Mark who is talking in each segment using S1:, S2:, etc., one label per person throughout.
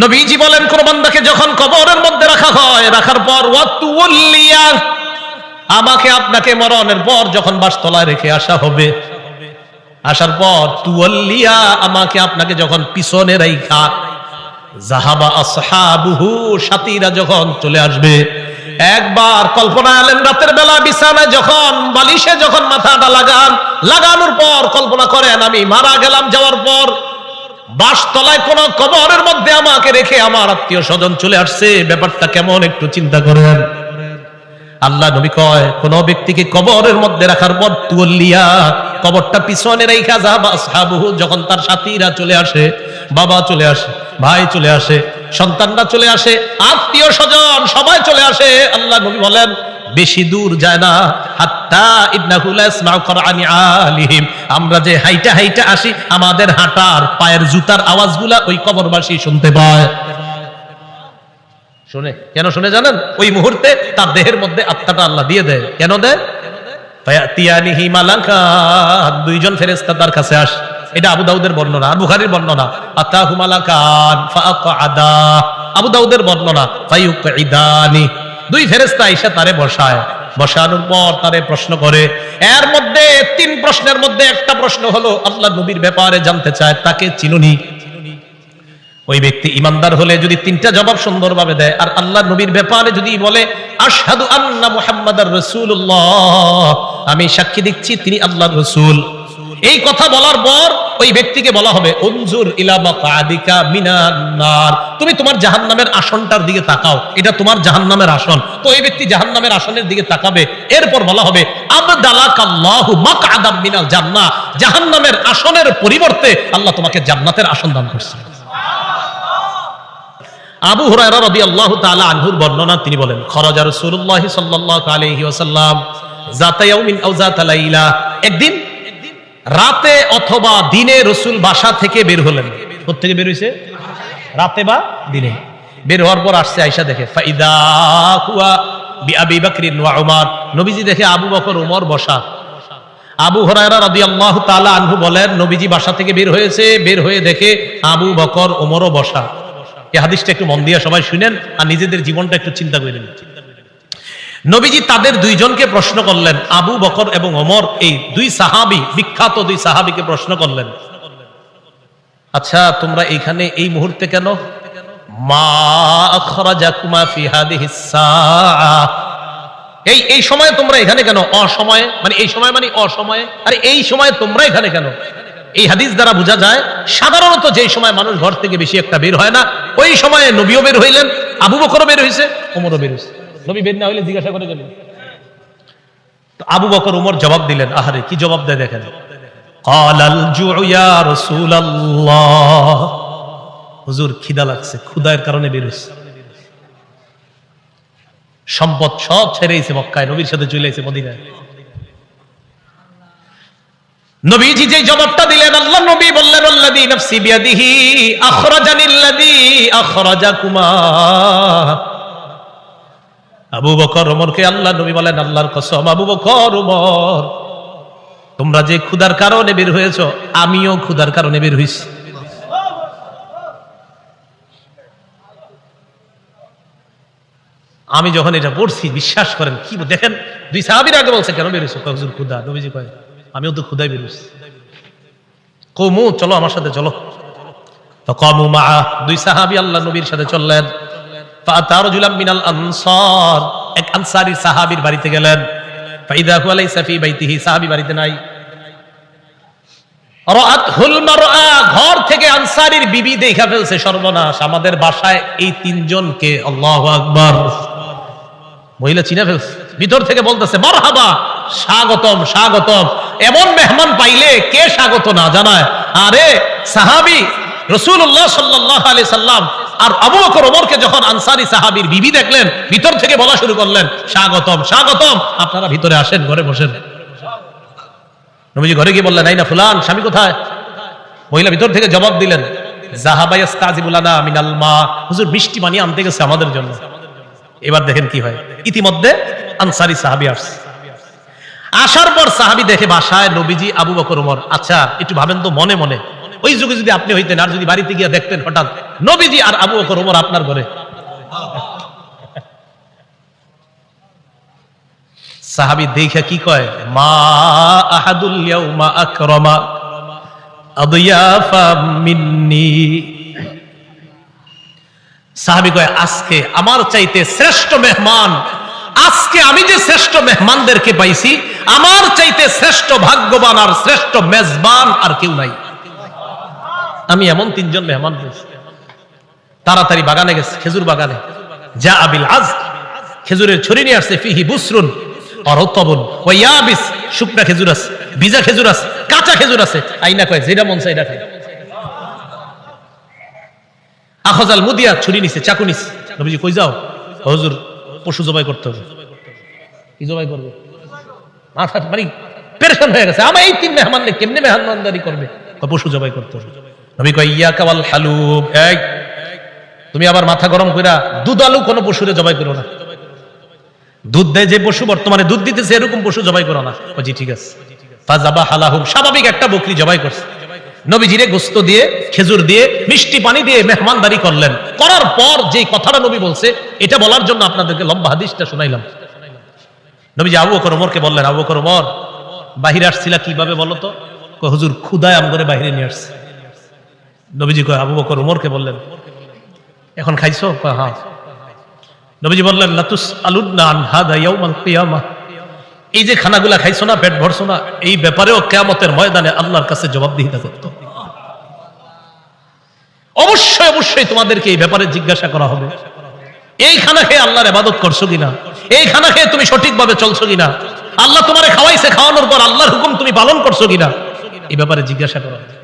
S1: নবীজি বলেন, কোন বান্দাকে যখন কবরের মধ্যে রাখা হয়, রাখার পর ওয়াতুল্লিয়া, আমাকে আপনাকে মরণের পর যখন বাসতলায় রেখে আসা হবে, আসার পর তুয়াল্লিয়া, আমাকে আপনাকে যখন পিছনে রাইখা, যাহাবা আসহাবুহু, সাথীরা যখন চলে আসবে। একবার কল্পনা আলেন, রাতের বেলা বিছানায় যখন বালিশে যখন মাথাটা লাগানোর পর কল্পনা করেন, আমি মারা গেলাম, যাওয়ার পর বাসতলায় কোন কবরের মধ্যে আমাকে রেখে আমার আত্মীয় স্বজন চলে আসছে, ব্যাপারটা কেমন একটু চিন্তা করেন। আল্লাহ নবী কয়, কোন ব্যক্তিকে কবরের মধ্যে রাখার পর তুয়াল্লিয়া, কবরটা পিছনে রাইখা, যাহাবা আসহাবুহু, যখন তার সাথীরা চলে আসে, বাবা চলে আসে, ভাই চলে আসে, সন্তানরা চলে আসে, আত্মীয় স্বজন সবাই চলে আসে, আল্লাহ নবী বলেন বেশি দূর যায় না, হাত্তা ইন্নাহু লা ইয়াসমাউ কুরআনি আলিহিম, আমরা যে হাইটা হাইটা আসি, আমাদের হাঁটার পায়ের জুতার আওয়াজগুলা ওই কবরবাসী শুনতে পায়। শুনে কেন শুনে জানেন? ওই মুহূর্তে তার দেহের মধ্যে আত্মাটা আল্লাহ দিয়ে দেয়। কেন দেয়? ফায়াতিয়ানিহি মালাকান, দুইজন ফেরেশতা তার কাছে আসে। এটা আবু দাউদের বর্ণনা, আর বুখারীর বর্ণনা। আতাহু মালাকান ফাআকআদা, আবু দাউদের বর্ণনা ফায়ুকঈদানি, দুই ফেরেশতা এসে তারে বসায়, বসানোর পর তারে প্রশ্ন করে। এর মধ্যে তিন প্রশ্নের মধ্যে একটা প্রশ্ন হলো আল্লাহ নবীর ব্যাপারে জানতে চায়, তাকে চিনুনি? ওই ব্যক্তি ইমানদার হলে যদি তিনটা জবাব সুন্দরভাবে দেয়, আর আল্লাহ নবীর ব্যাপারে যদি বলে আশহাদু আন্না মুহাম্মাদার রাসূলুল্লাহ, আমি সাক্ষী দিচ্ছি তিনি আল্লাহর রাসূল, এই কথা বলার পর ওই ব্যক্তিকে বলা হবে উনজুর ইলা মাকআদিকা মিনান নার, তুমি তোমার জাহান্নামের আসনটার দিকে তাকাও, এটা তোমার জাহান্নামের আসন। তো এই ব্যক্তি জাহান্নামের আসনের দিকে তাকাবে। এরপর বলা হবে আবদালাকাল্লাহু মাকআদাম মিনাল জান্নাহ, জাহান্নামের আসনের পরিবর্তে আল্লাহ তোমাকে জান্নাতের আসন দান করছে। আবু হুরায়রা রাদিয়াল্লাহু তাআলা আনহুর বর্ণনা, তিনি বলেন খরাজা রাসূলুল্লাহ সাল্লাল্লাহু আলাইহি ওয়াসাল্লাম যাতা ইয়াউমিন আও যাতা লাইলা, একদিন রাতে অথবা দিনে রাসূল বাসা থেকে বের হলেন। কোথা থেকে বের হইছে? রাতে বা দিনে। বের হওয়ার পর আসছে, আয়েশা দেখে ফাইদা হুয়া বিআবি বকর ওয়া উমর, নবীজি দেখে আবু বকর ওমর বসা। আবু হুরায়রা রাদিয়াল্লাহু তাআলা আনহু বলেন, নবীজি বাসা থেকে বের হয়েছে, বের হয়ে দেখে আবু বকর ওমরও বসা। এই হাদিসটা একটু মন দিয়ে সবাই শুনেন আর নিজেদের জীবনটা একটু চিন্তা করে নিন। নবীজি তাদের দুইজনকে প্রশ্ন করলেন, আবু বকর এবং ওমর, এই দুই সাহাবী, বিখ্যাত দুই সাহাবীকে প্রশ্ন করলেন, আচ্ছা তোমরা এইখানে এই মুহূর্তে কেন? মা আখরাজাকুমা ফি হাদিহিস সাআ, এই সময়ে তোমরা এখানে কেন? অসময়ে মানে এই সময় মানে অসময়ে, আরে এই সময়ে তোমরা এখানে কেন? এই হাদিস দ্বারা বোঝা যায় সাধারণত যে সময় মানুষ ঘর থেকে বেশি একটা বের হয় না, ওই সময়ে নবীও বের হইলেন, আবু বকরও বের হইছে, ওমরও বের হইছে। নবী বের না হইলে জিজ্ঞাসা করে গেলেন। আবু বকর ওমর জবাব দিলেন, আহারে কি জবাব দেয় দেখেন, ক্বালাল জুউ ইয়া রাসূলুল্লাহ, হুজুর খিদা লাগছে, ক্ষুধার কারণে বের হইছে। সম্পদ সব ছেড়েছে মক্কায়, নবীর সাথে চলে এসেছে মদিনায়। নবীজি যে জবাবটা দিলেন, আল্লাহ নবী বললেন আল্লাযী নাফসি বিয়াদিহি আখরাজানিল্লাযী আখরাজাকুমা, আবু বকর ওমরকে আল্লাহ নবী বলেন, আল্লাহর কসম আবু বকর ওমর, তোমরা যে ক্ষুধার কারণে বের হয়েছো, আমিও ক্ষুধার কারণে বের হইছি। আমি যখন এটা পড়ছি, বিশ্বাস করেন কি দেখেন, দুই সাহাবীর আগে বলছে কেন বের হইছো? হুজুর ক্ষুধা। নবীজি কয় আমিও তো ক্ষুধায় বের হইছি। কওমু, চলো আমার সাথে চলো। তো কওমু মা, দুই সাহাবী আল্লাহ নবীর সাথে চললেন। ফাআতা রাজুলাম মিনাল আনসার, এক আনসারী সাহাবীর বাড়িতে গেলেন। ফাইদা হুয়া লাইসা ফি বাইতিহি, সাহাবী বাড়িতে নাই। রাআতহুল মারআ, ঘর থেকে আনসারীর বিবি দেখা ফেলছে, সর্বনাশ, আমাদের বাসায় এই তিনজনকে, আল্লাহু আকবার, মহিলা চিনে ফেলছে। ভিতর থেকে বলতেছে মারহাবা, স্বাগতম স্বাগতম, এমন মেহমান পাইলে কে স্বাগত না জানায়? আরে সাহাবী রাসূলুল্লাহ সাল্লাল্লাহু আলাইহি সাল্লাম আর আবু বকর ওমরকে যখন আনসারী সাহাবীর বিবি দেখলেন, ভিতর থেকে বলা শুরু করলেন স্বাগতম স্বাগতম, আপনারা ভিতরে আসেন, ঘরে বসেন। নবীজি ঘরে গিয়ে বললেন আইনা ফুলান, স্বামী কোথায়? মহিলা ভিতর থেকে জবাব দিলেন যাহাবা ইস্তাজিবু লানা মিনাল মা, হুজুর মিষ্টি পানি আনতে গেছে আমাদের জন্য। এবার দেখেন কি হয়, ইতিমধ্যে আনসারী সাহাবী আসছে। আসার পর সাহাবী দেখে বাসায় নবীজি, আবু বকর ওমর। আচ্ছা একটু ভাবেন তো মনে মনে, ওই যুগে যদি আপনি হইতেন আর যদি বাড়িতে গিয়ে দেখতেন হঠাৎ নবীজি আর আবু বকর ওমর আপনার ঘরে, সাহাবী দেখা কি কয়, মা আহাদুল ইয়াউমা আকরামা আদিয়াফা মিন্নি। সাহাবী কয় আজকে আমার চাইতে শ্রেষ্ঠ মেহমান, আজকে আমি যে শ্রেষ্ঠ মেহমানদেরকে পাইছি, আমার চাইতে শ্রেষ্ঠ ভাগ্যবান আর শ্রেষ্ঠ মেজবান আর কেউ নাই। আমি এমন তিনজন মেহমান পেয়েছি। তাড়াতাড়ি বাগানে গেছে, খেজুর বাগানে, যা আবিল আজ, খেজুরের ছড়ি নিয়ে আসছে, ফিহি বুসরুন অরতবুন ওয়া ইয়াবিস, শুকনা খেজুর আছে, ভিজা খেজুর আছে, কাঁচা খেজুর আছে। আইনা কয় যেটা মন চায় এটা খায়। আখজাল মুদিয়া, ছুরি নিছে, চাকু নিছে। নবীজি কই যাও? হুজুর পশু জবাই করতে হবে। কি জবাই করবে? মাথা মানে পেরেশান হয়ে গেছে, আমি এই তিন মেহমানকে কেমনে মেহমানদারি করবে? পশু জবাই করতে হবে। নবী কয় ইয়াকা ওয়াল হালুব, এই তুমি আবার মাথা গরম কইরা দুধালু কোন পশুরে জবাই করো না। দুধ দেয় যে পশু, বর্তমানে দুধ দিতেছে, এরকম পশু জবাই করো না। জি ঠিক আছে। ফাযাবাহা লাহুম, স্বাভাবিক একটা বকরি জবাই করছে। নবীজিরে গোস্ত দিয়ে, খেজুর দিয়ে, মিষ্টি পানি দিয়ে মেহমানদারি করলেন। করার পর যে কথাটা নবী বলছে, এটা বলার জন্য আপনাদেরকে লম্বা হাদিসটা শোনাইলাম। নবীজি আবু বকর ওমরকে বললেন, আবু বকর ওমর বাহিরে আসছিলা কিভাবে বলো তো? কয় হুজুর ক্ষুধায় আমগরে বাহিরে নিয়ে আসছে। নবীজি কয় আবু বকর ওমরকে বললেন, এখন খাইছো? কয় হ্যাঁ। নবীজি বললেন, লাতুস আলুন্না আন হাদা ইয়াউমাল কিয়ামাহ, এই যে খানাগুলা খাইছো না, পেট ভরছো না, এই ব্যাপারেও কিয়ামতের ময়দানে আল্লাহর কাছে জবাবদিহিতা করতে হবে। অবশ্যই অবশ্যই তোমাদেরকে এই ব্যাপারে জিজ্ঞাসা করা হবে। এই খানা খেয়ে আল্লাহর ইবাদত করছো কিনা, এই খানা খেয়ে তুমি সঠিকভাবে চলছো কিনা, আল্লাহ তোমারে খাওয়াইছে, খাওয়ানোর পর আল্লাহর হুকুম তুমি পালন করছো কিনা, এই ব্যাপারে জিজ্ঞাসা করা হবে।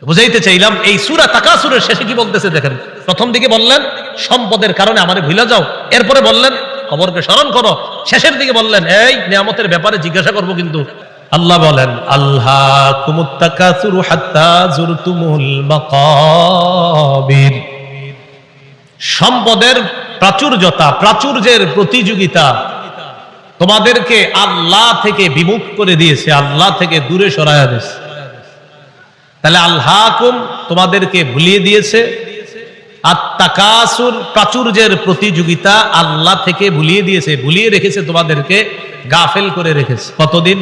S1: বুঝাইতে চাইলাম, এই সূরা তাকাসুরের শেষে কি বলতেছে দেখেন। প্রথম দিকে বললেন সম্পদের কারণে আমারে ভুলে যাও, এরপরে বললেন কবরকে স্মরণ করো, শেষের দিকে বললেন এই নিয়ামতের ব্যাপারে জিজ্ঞাসা করব কিন্তু। আল্লাহ বলেন, আল্লাহকুমুত তাকাসুরু হাত্তা যুরতুমুল মাকাবির, সম্পদের প্রাচুর্যতা, প্রাচুর্যের প্রতিযোগিতা তোমাদেরকে আল্লাহ থেকে বিমুখ করে দিয়েছে, আল্লাহ থেকে দূরে সরায়া দিয়েছে। তাহলে আল্লাহকুম তোমাদেরকে ভুলিয়ে দিয়েছে, আর তাকাসুর প্রাচুর্যের প্রতিযোগিতা আল্লাহ থেকে ভুলিয়ে দিয়েছে, ভুলিয়ে রেখেছে, তোমাদেরকে গাফেল করে রেখেছে। কতদিন?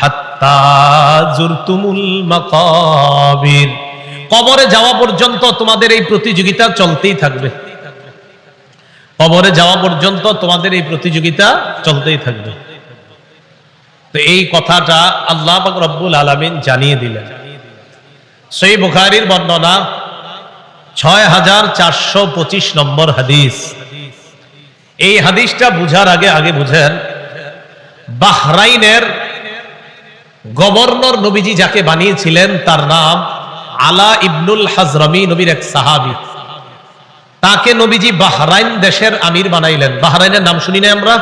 S1: হাত্তা যুরতুমুল মাকাবির, কবরে যাওয়া পর্যন্ত তোমাদের এই প্রতিযোগিতা চলতেই থাকবে। কবরে যাওয়া পর্যন্ত তোমাদের এই প্রতিযোগিতা চলতেই থাকবে। তো এই কথাটা আল্লাহ পাক রব্বুল আলামিন জানিয়ে দিলেন। সহিহ বুখারীর বর্ণনা 6425 নম্বর হাদিস। এই হাদিসটা বুঝার আগে বুঝেন, বাহরাইনের গভর্নর নবীজি যাকে বানিয়েছিলেন তার নাম আলা ইবনুল হাজরামি, নবীর এক সাহাবী। তাকে নবীজি বাহরাইন দেশের আমির বানাইলেন। বাহরাইনের নাম শুনি না আমরা?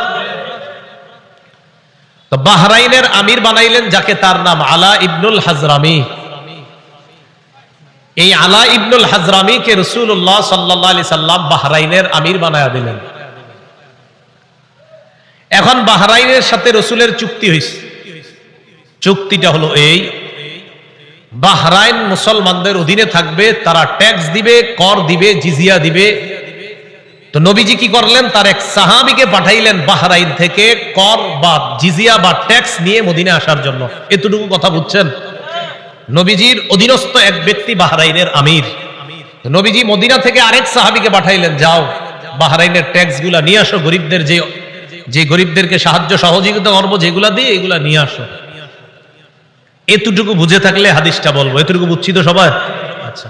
S1: তো বাহরাইনের আমির বানাইলেন যাকে, তার নাম আলা ইবনুল হাজরামি। এই আলা ইবনুল হাজরামিকে রাসূলুল্লাহ সাল্লাল্লাহু আলাইহি সাল্লাম বাহরাইনের আমির বানায়া দিলেন। এখন বাহরাইনের সাথে রাসূলের চুক্তি হয়েছে। চুক্তিটা হলো এই, বাহরাইন মুসলমানদের অধীনে থাকবে, তারা ট্যাক্স দিবে, কর দিবে, জিজিয়া দিবে। তো নবীজি কি করলেন, তার এক সাহাবীকে পাঠাইলেন বাহরাইন থেকে কর বা জিজিয়া বা ট্যাক্স নিয়ে মদিনায় আসার জন্য। এতটুকু কথা বুঝছেন? নবীজির অধীনস্থ এক ব্যক্তি বাহরাইনের আমির। নবীজি মদিনা থেকে আরেক সাহাবীকে পাঠাইলেন, যাও বাহরাইনের ট্যাক্স গুলা নিয়ে আসো, গরিবদের যে গরিবদেরকে সাহায্য সহযোগিতা করবো যেগুলা দিয়ে, এগুলা নিয়ে আসো। এতটুকু বুঝে থাকলে হাদিসটা বলবো। এতটুকু বুঝছি তো সবাই? আচ্ছা।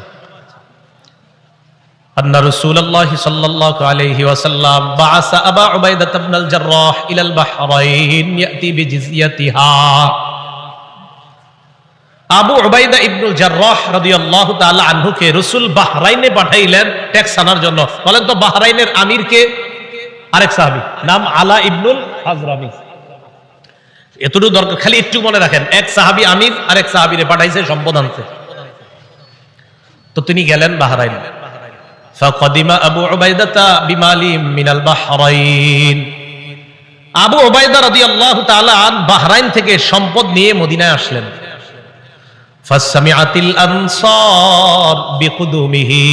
S1: আন্না রাসূলুল্লাহ সাল্লাল্লাহু আলাইহি ওয়াসাল্লাম বাআসা আবা উবাইদা ইবনুল জাররাহ ইলাল বাহরাইন ইয়াতি বিজিজিয়াতিহা। আবু উবাইদা ইবনুল জাররাহ রাদিয়াল্লাহু তাআলা আনহুকে রাসূল বাহরাইনে পাঠাইলেন ট্যাক্স আনার জন্য। বলেন তো বাহরাইনের আমির কে? আরেক সাহাবী, নাম আলা ইবনুল হাজরামি। এতটুকু দরকার, খালি একটু মনে রাখেন, এক সাহাবী আমির, আরেক সাহাবীরে পাঠাইছে সম্পদ আনতে। তো তিনি গেলেন বাহরাইন। ফাকাদিমা আবু উবাইদা বিমালি মিনাল বাহরাইন। আবু উবাইদা রাদিয়াল্লাহু তাআলা আন বাহরাইন থেকে সম্পদ নিয়ে মদিনায় আসলেন। ফাসসামিআতিল আনসার বিকুদুমিহি।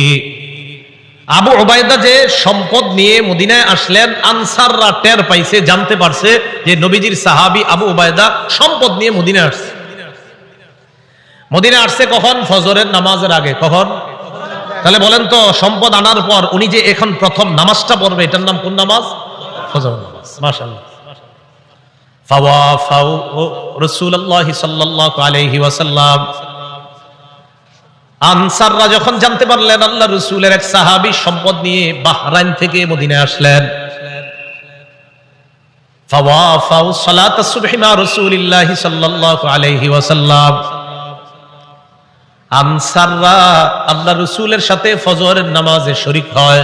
S1: আবু উবাইদা যে সম্পদ নিয়ে মদিনায় আসলেন, আনসাররা টের পাইছে, জানতে পারছে যে নবীজির সাহাবী আবু উবাইদা সম্পদ নিয়ে মদিনায় আসছে। মদিনায় আসছে কখন? ফজরের নামাজের আগে। কখন? তাহলে বলেন তো, সম্পদ আনার পর উনি যে এখন প্রথম নামাজটা পড়বে, এটার নাম কোন নামাজ? ফজর নামাজ। মাশাআল্লাহ। ফাওয়াফাউ রাসূলুল্লাহ সাল্লাল্লাহু আলাইহি ওয়াসাল্লাম, আনসাররা যখন জানতে পারলেন আল্লাহ রাসূলের এক সাহাবী সম্পদ নিয়ে বাহরাইন থেকে মদিনায় আসলেন, ফাওয়াফাউ সালাতাস সুবহি মা রাসূলিল্লাহ সাল্লাল্লাহু আলাইহি ওয়াসাল্লাম, আনসাররা আল্লাহ রাসূলের সাথে ফজরের নামাজে শরীক হয়।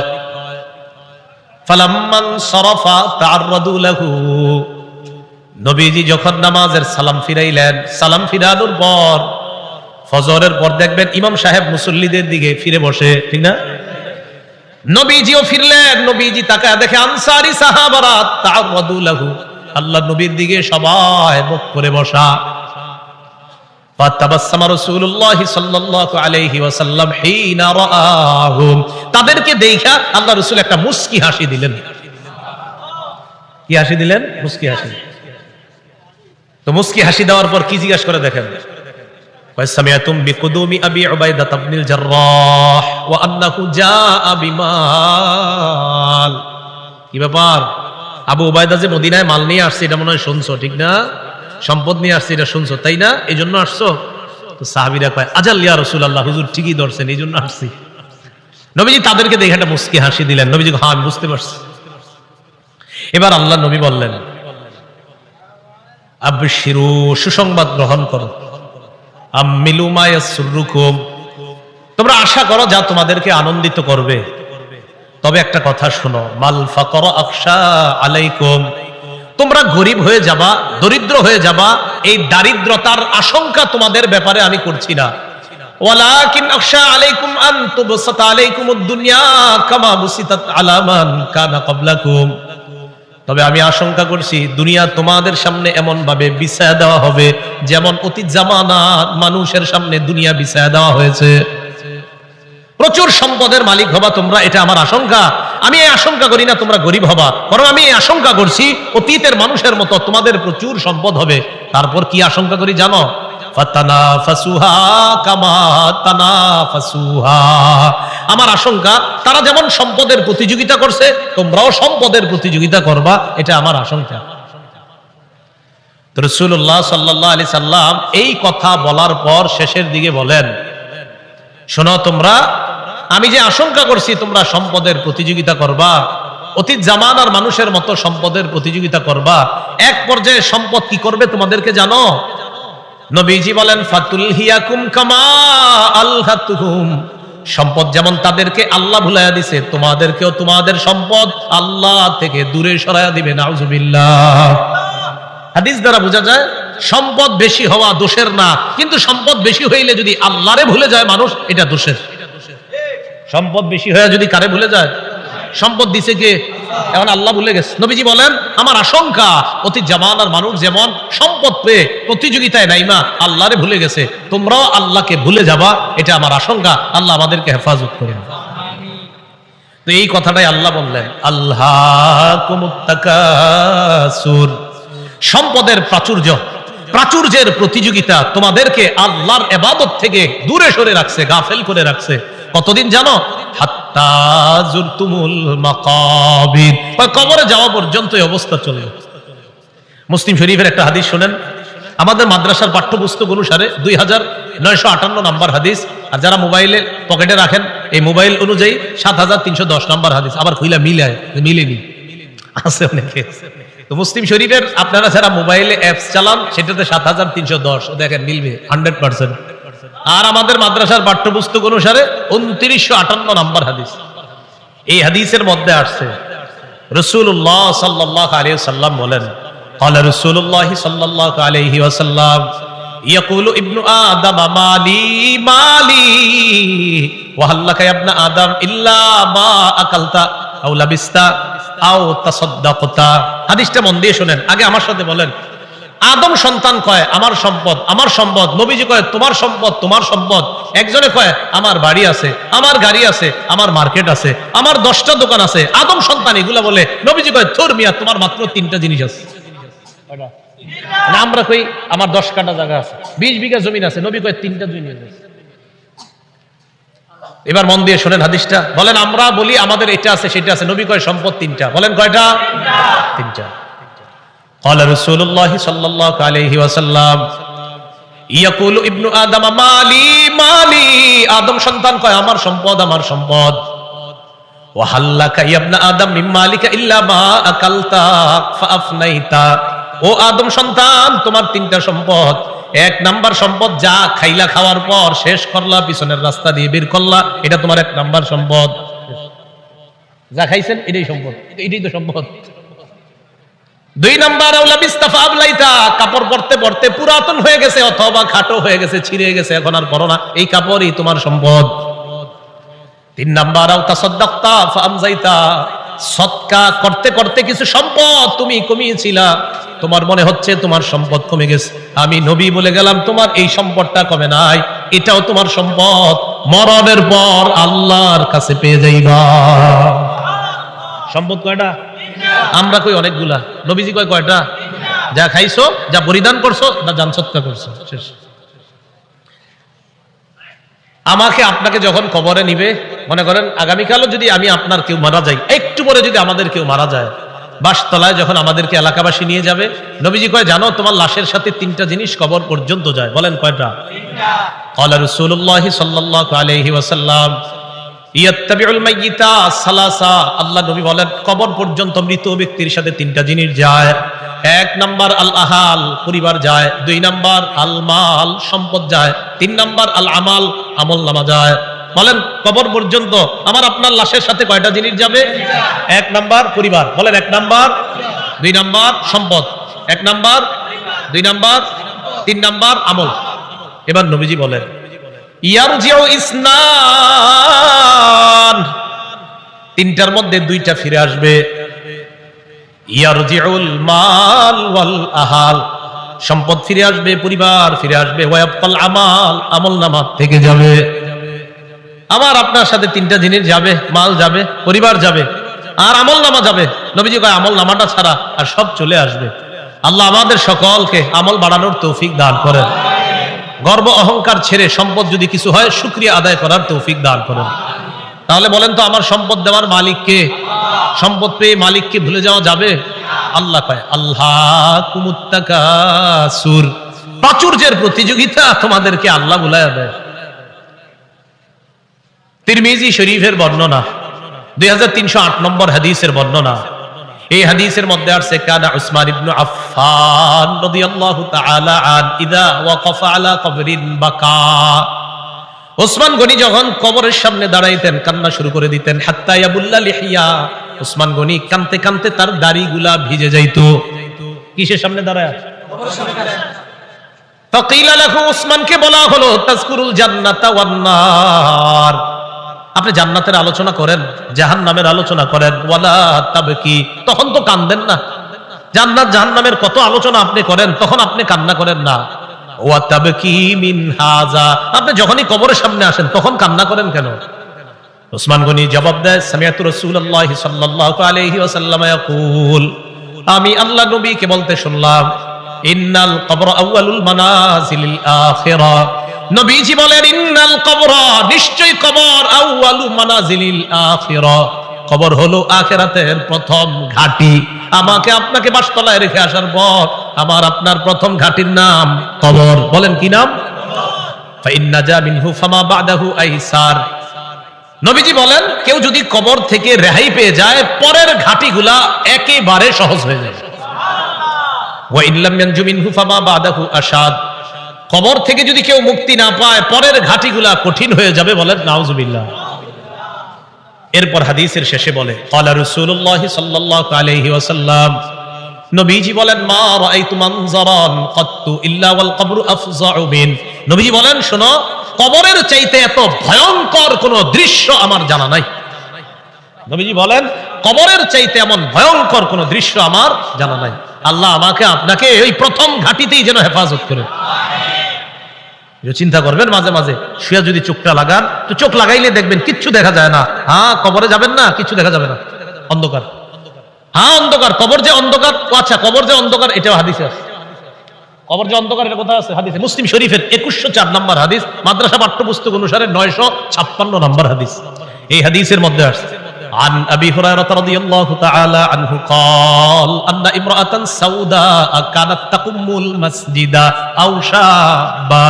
S1: ফালাম্মান সারাফা তাআররাদু লাহু, নবীজি যখন নামাজের সালাম ফিরাইলেন, সালাম ফিরানোর পর ফজরের পর দেখবেন ইমাম সাহেব মুসল্লিদের দিকে ফিরে বসে, ঠিক না? নবীজিও ফিরলেন, নবীজি তাকায় দেখে আনসারী সাহাবারা তাআররাদু লাহু, আল্লাহ নবীর দিকে সবাই মুখ করে বসা। ফাতাবাসসামা রাসূলুল্লাহ সাল্লাল্লাহু আলাইহি ওয়াসাল্লাম হিনা রাআহুম, তাদেরকে দেখা আল্লাহ রাসূল একটা মুস্কি হাসি দিলেন। কি হাসি দিলেন? মুস্কি হাসি। তো মুস্কি হাসি দেওয়ার পর কি জিজ্ঞাসা করে দেখেন, ওয়াসামিআতুম বিকুদুমি আবি উবাইদা ইবনুল জাররাহ ওয়া আন্নাহু জাআ বিমাল। কি ব্যাপার? আবু উবাইদা যে মদিনায় মাল নিয়ে আসছে এটা মনে হয় শুনছো, ঠিক না? সম্পদ নিয়ে আসছে এটা শুনছো, তাই না? এই জন্য আসছো? তো সাহাবীরা কয় আজাল ইয়া রাসূলুল্লাহ, হুজুর ঠিকই ধরছেন, এই জন্য আসছি। নবীজি তাদেরকে দেখে একটা মুস্কি হাসি দিলেন। নবীজি হ্যাঁ আমি বুঝতে পারছি। এবার আল্লাহ নবী বললেন, আবশিরু, সুসংবাদ গ্রহণ করো, আমিলু মা ইয়াসুরুকুম, তোমরা আশা করো যা তোমাদেরকে আনন্দিত করবে। তবে একটা কথা শোনো, মাল ফাকরা আখশা আলাইকুম, তোমরা গরিব হয়ে যাবা, দরিদ্র হয়ে যাবা, এই দারিদ্রতার আশঙ্কা তোমাদের ব্যাপারে আমি করছি না। ওয়ালাকিন আখশা আলাইকুম আন তুবসাতা আলাইকুমুদ দুনিয়া কামা বুসিতাত আলা মান কানা ক্বাবলাকুম, তবে আমি আশঙ্কা করছি দুনিয়া তোমাদের সামনে এমন ভাবে বিছায়া দেওয়া হবে যেমন অতীত জামানার মানুষের সামনে দুনিয়া বিছায়া দেওয়া হয়েছে। প্রচুর সম্পদের মালিক হবা তোমরা, এটা আমার আশঙ্কা। আমি এই আশঙ্কা করি না তোমরা গরিব হবা, বরং আমি এই আশঙ্কা করছি অতীতের মানুষের মতো তোমাদের প্রচুর সম্পদ হবে। তারপর কি আশঙ্কা করি জানো? ফাতানাফাসুহা কামা তানাফাসুহা, আমার আশঙ্কা তারা যেমন সম্পদের প্রতিযোগিতা করছে তোমরাও সম্পদের প্রতিযোগিতা করবা, এটা আমার আশঙ্কা। রাসূলুল্লাহ সাল্লাল্লাহু আলাইহি সাল্লাম এই কথা বলার পর শেষের দিকে বলেন, শোনো তোমরা, আমি যে আশঙ্কা করছি তোমরা সম্পদের প্রতিযোগিতা করবা, অতীত জামানার মানুষের মতো সম্পদের প্রতিযোগিতা করবা, এক পর্যায়ে সম্পদ কি করবে তোমাদেরকে জানো? নবীজি বলেন, ফাতুলহিয়াকুম কামা আলহাতুহুম, সম্পদ যেমন তাদেরকে আল্লাহ ভুলাইয়া দিছে, তোমাদেরকেও তোমাদের সম্পদ আল্লাহ থেকে দূরে সরাইয়া দিবে। নাউজুবিল্লাহ। হাদিস দ্বারা বোঝা যায় সম্পদ বেশি হওয়া দোষের না, কিন্তু সম্পদ বেশি হইলে যদি আল্লাহরে ভুলে যায় মানুষ, এটা দোষের। সম্পদ বেশি হয়ে যদি কারে ভুলে যায়? সম্পদ দিছে কে? এখন আল্লাহ ভুলে গেছে। নবীজি বলেন, আমার আশঙ্কা অতীত জামানার মানুষ যেমন সম্পদ পেয়ে প্রতিযোগিতায় নাইমা আল্লাহরে ভুলে গেছে, তোমরাও আল্লাহকে ভুলে যাবা, এটা আমার আশঙ্কা। আল্লাহ আমাদেরকে হেফাজত করেন। তো এই কথাটাই আল্লাহ বললেন, আল্লাহকুমুত তাকাসুর, সম্পদের প্রাচুর্যের প্রতিযোগিতা তোমাদেরকে আল্লাহর ইবাদত থেকে দূরে সরে রাখছে, গাফেল করে রাখছে। কতদিন জানো? হাত্তা যুরতুমুল মাকাবির, কবরে যাওয়া পর্যন্ত এই অবস্থা চলবে। মুসলিম শরীফের একটা হাদিস শুনেন, আমাদের মাদ্রাসার পাঠ্যপুস্তক অনুসারে 2958 নাম্বার হাদিস, আর যারা মোবাইলে পকেটে রাখেন এই মোবাইল অনুযায়ী 7310 নাম্বার হাদিস। আবার কইলা মিলেনি আছে অনেকে। তো মুসলিম শরীফের আপনারা যারা মোবাইলে অ্যাপস চালান সেটাতে 7310 দেখেন মিলবে 100%। আর আমাদের মাদ্রাসার পাঠ্যপুস্তক অনুসারে 2958 নাম্বার হাদিস। এই হাদিসের মধ্যে আসছে রাসূলুল্লাহ সাল্লাল্লাহু আলাইহি ওয়াসাল্লাম বলেন, ক্বালা রাসূলুল্লাহ সাল্লাল্লাহু আলাইহি ওয়াসাল্লাম, ইয়াকুলু ইবনু আদম মালি মালি ওয়া হাল্লাকা ইয়া ইবনা আদম ইল্লা মা আকালতা আও লাবিস্তা আও তাসাদ্দাকতা। হাদিসটা মন দিয়ে শুনেন, আগে আমার সাথে বলেন, আদম সন্তান কয় আমার সম্পদ আমার সম্পদ, নবীজি কয় তোমার সম্পদ তোমার সম্পদ। একজনে কয় আমার বাড়ি আছে, আমার গাড়ি আছে, আমার মার্কেট আছে, আমার 10টা দোকান আছে। আদম সন্তান এগুলা বলে, নবীজি কয় থুর মিয়া তোমার মাত্র 3টা জিনিস আছে। না আমরা কই আমার 10 কাঠা জায়গা আছে, 20 বিঘা জমি আছে, নবী কয় 3টা জিনিস আছে। এবার মন দিয়ে শোনেন হাদিসটা। বলেন আমরা বলি আমাদের এটা আছে সেটা আছে, নবী কয় সম্পদ 3টা। বলেন কয়টা? 3টা। قال رسول الله صلى الله عليه وسلم يقول ابن آدم مالي مالي, আদম সন্তান কয় আমার সম্পদ আমার সম্পদ। وهل لك يا ابن آدم من مالك إلا ما أكلت فأفنيت, ও আদম সন্তান তোমার 3টা সম্পদ। 1 নাম্বার সম্পদ যা খাইলা, খাওয়ার পর শেষ করলা, পিছনের রাস্তা দিয়ে বের করলা, এটা তোমার 1 নাম্বার সম্পদ। যা খাইছেন এটাই সম্পদ, এটাই তো সম্পদ। 2 নাম্বার কাপড় পরতে পরতে পুরাতন হয়ে গেছে অথবা খাটো হয়ে গেছে, ছিঁড়ে গেছে, এখন আর পরো না, এই কাপড়ই তোমার সম্পদ। 3 নাম্বার সদকা করতে করতে কিছু সম্পদ তুমি কমিয়েছিলা, তোমার মনে হচ্ছে তোমার সম্পদ কমে গেছে, আমি নবী বলে গেলাম তোমার এই সম্পদটা কমে নাই, এটাও তোমার সম্পদ, মরণের পর আল্লাহর কাছে পেয়ে যাইবা। সম্পদ কয়টা? আমরা কই অনেকগুলা, নবীজি কয় কয়টা? যা খাইছো, যা পরিধান করছো, না জান সৎকা করছো, শেষ। আমাকে আপনাকে যখন কবরে নিবে, মনে করেন আগামীকালও যদি আমি আপনার কেউ মারা যাই, একটু পরে যদি আমাদের কেউ মারা যায়, বাসতলায় যখন আমাদেরকে এলাকাবাসী নিয়ে যাবে, নবীজি কয় জানো তোমার লাশের সাথে 3টা জিনিস কবর পর্যন্ত যায়। বলেন কয়টা? 3টা। ক্বালা রাসূলুল্লাহি সাল্লাল্লাহু আলাইহি ওয়াসাল্লাম ইয়াত্তাবিউল মাইয়িতা সালাসা, আল্লাহ নবী বলেন কবর পর্যন্ত মৃত ব্যক্তির সাথে 3টা জিনিস যায়। 1 নাম্বার আল আহাল, পরিবার যায়। 2 নাম্বার আল মাল, সম্পদ যায়। 3 নাম্বার আল আমাল, আমলনামা যায়। বলেন কবর পর্যন্ত আমার আপনার লাশের সাথে কয়টা জিনিস যাবে? 1 নাম্বার পরিবার, বলেন 1 নাম্বার, 2 নাম্বার সম্পদ, 1 নাম্বার, 2 নাম্বার, 3 নাম্বার আমল। এবার নবীজি বলেন ইয়ারজিউ ইসনান, 3টার মধ্যে 2টা ফিরে আসবে। ইয়ারজিউল মাল ওয়াল আহাল, সম্পদ ফিরে আসবে, পরিবার ফিরে আসবে। ওয়ায়াবকাল আমাল, আমলনামা থেকে যাবে। আমার আপনার সাথে 3টা জিনিস যাবে, মাল যাবে, পরিবার যাবে, আর আমলনামা যাবে। নবীজি কয় আমলনামাটা ছাড়া আর সব চলে আসবে। আল্লাহ আমাদের সকলকে আমল বাড়ানোর তৌফিক দান করেন। গর্ব অহংকার ছেড়ে সম্পদ যদি কিছু হয় শুকরিয়া আদায় করার তৌফিক দান করেন। তাহলে বলেন তো আমার সম্পদ দেওয়ার মালিক কে? সম্পদ পেয়ে মালিককে ভুলে যাওয়া যাবে? আল্লাহ কয় আল্লাহ কুমুত্তাকাসুর, প্রাচুর্যের প্রতিযোগিতা তোমাদেরকে আল্লাহ ভুলাইয়া দেয়। তিরমিজি শরীফের বর্ণনা, 2308 নম্বর হাদিসের বর্ণনা। এই হাদিসের মধ্যে আছে কানা উসমান ইবনে আফফান রাদিয়াল্লাহু তাআলা আন ইযা ওয়াকাফা আলা কবরিন বাকা, ওসমান গনি যখন কবরের সামনে দাঁড়াইতেন কান্না শুরু করে দিতেন। হাত্তা ইয়াবুল্লা লিহিয়া, ওসমান গনি কানতে কানতে তার দাড়িগুলা ভিজে যাইতো। কিসের সামনে দাঁড়ায়? কবরের সামনে দাঁড়ায়। ফাকিলা লাহু, ওসমানকে বলা হলো তাজকুরুল জান্নাতা ওয়ান নার, আপনি জান্নাতের আলোচনা করেন, জাহান্নামের আলোচনা করেন। ওয়ালা তাবকি, তখন তো কান্দেন না। জান্নাত জাহান্নামের কত আলোচনা আপনি করেন, তখন আপনি কান্না করেন না। ওয়া তাবকি মিন হাযা, আপনি যখনই কবরের সামনে আসেন তখন কান্না করেন কেন? ওসমান গনি জবাব দেয় সামিআতু রাসূলুল্লাহ সাল্লাল্লাহু আলাইহি ওয়াসাল্লাম ইয়াকুল, আমি আল্লাহ নবীকে বলতে শুনলাম ইন্নাল কবর আউয়ালুল মানাজিলিল আখিরা, নবীজি বলেন ইন্নাল কবর, নিশ্চয় কবর, আউয়ালু মানাজিলিল আখিরা, কবর হলো আখিরাতের প্রথম ঘাঁটি। আমাকে আপনাকে বাসতলায় রেখে আসার পর আমার আপনার প্রথম ঘাঁটির নাম কবর। বলেন কি নাম? ফাইন্নাজা মিনহু ফামা বাদাহু আইসার, নবীজি বলেন কেউ যদি কবর থেকে রেহাই পেয়ে যায় পরের ঘাঁটিগুলা একেবারে সহজ হয়ে যায়। ওয়া ইন লাম ইয়ানজু মিনহু ফামা বাদাহু আশাদ, কবর থেকে যদি কেউ মুক্তি না পায় পরের ঘাটিগুলা কঠিন হয়ে যাবে। বলেন নাউজুবিল্লাহ। এরপর হাদিসের শেষে বলে ক্বালা রাসূলুল্লাহ সাল্লাল্লাহু আলাইহি ওয়াসাল্লাম, নবীজি বলেন মা রাআইতু মানজারান কাত্তু ইল্লা ওয়াল কবরু আফযাউ মিন, নবীজি বলেন শোনো কবরের চাইতে এত ভয়ঙ্কর কোন দৃশ্য আমার জানা নাই। নবীজি বলেন কবরের চাইতে এমন ভয়ঙ্কর কোন দৃশ্য আমার জানা নাই। আল্লাহ আমাকে আপনাকে ওই প্রথম ঘাটিতেই যেন হেফাজত করে। চিন্তা করবেন মাঝে মাঝে শুয়ে যদি চোখটা লাগান, তো চোখ লাগাইলে দেখবেন কিচ্ছু দেখা যায় না। হ্যাঁ, কবরে যাবেন না, কিছু দেখা যাবে না, অন্ধকার। হ্যাঁ অন্ধকার, কবর যে অন্ধকার, আচ্ছা কবর যে অন্ধকার এটাও হাদিসে আছে। কবর যে অন্ধকার এটা কোথায় আছে? হাদিসে। মুসলিম শরীফের 2104 নম্বর হাদিস, মাদ্রাসা পাঠ্যপুস্তক অনুসারে 956 নম্বর হাদিস। এই হাদিসের মধ্যে আসছে عن أبي هريرة رضي الله تعالى عنه قال أن امرأة سوداء كانت تقم المسجد أو شابا।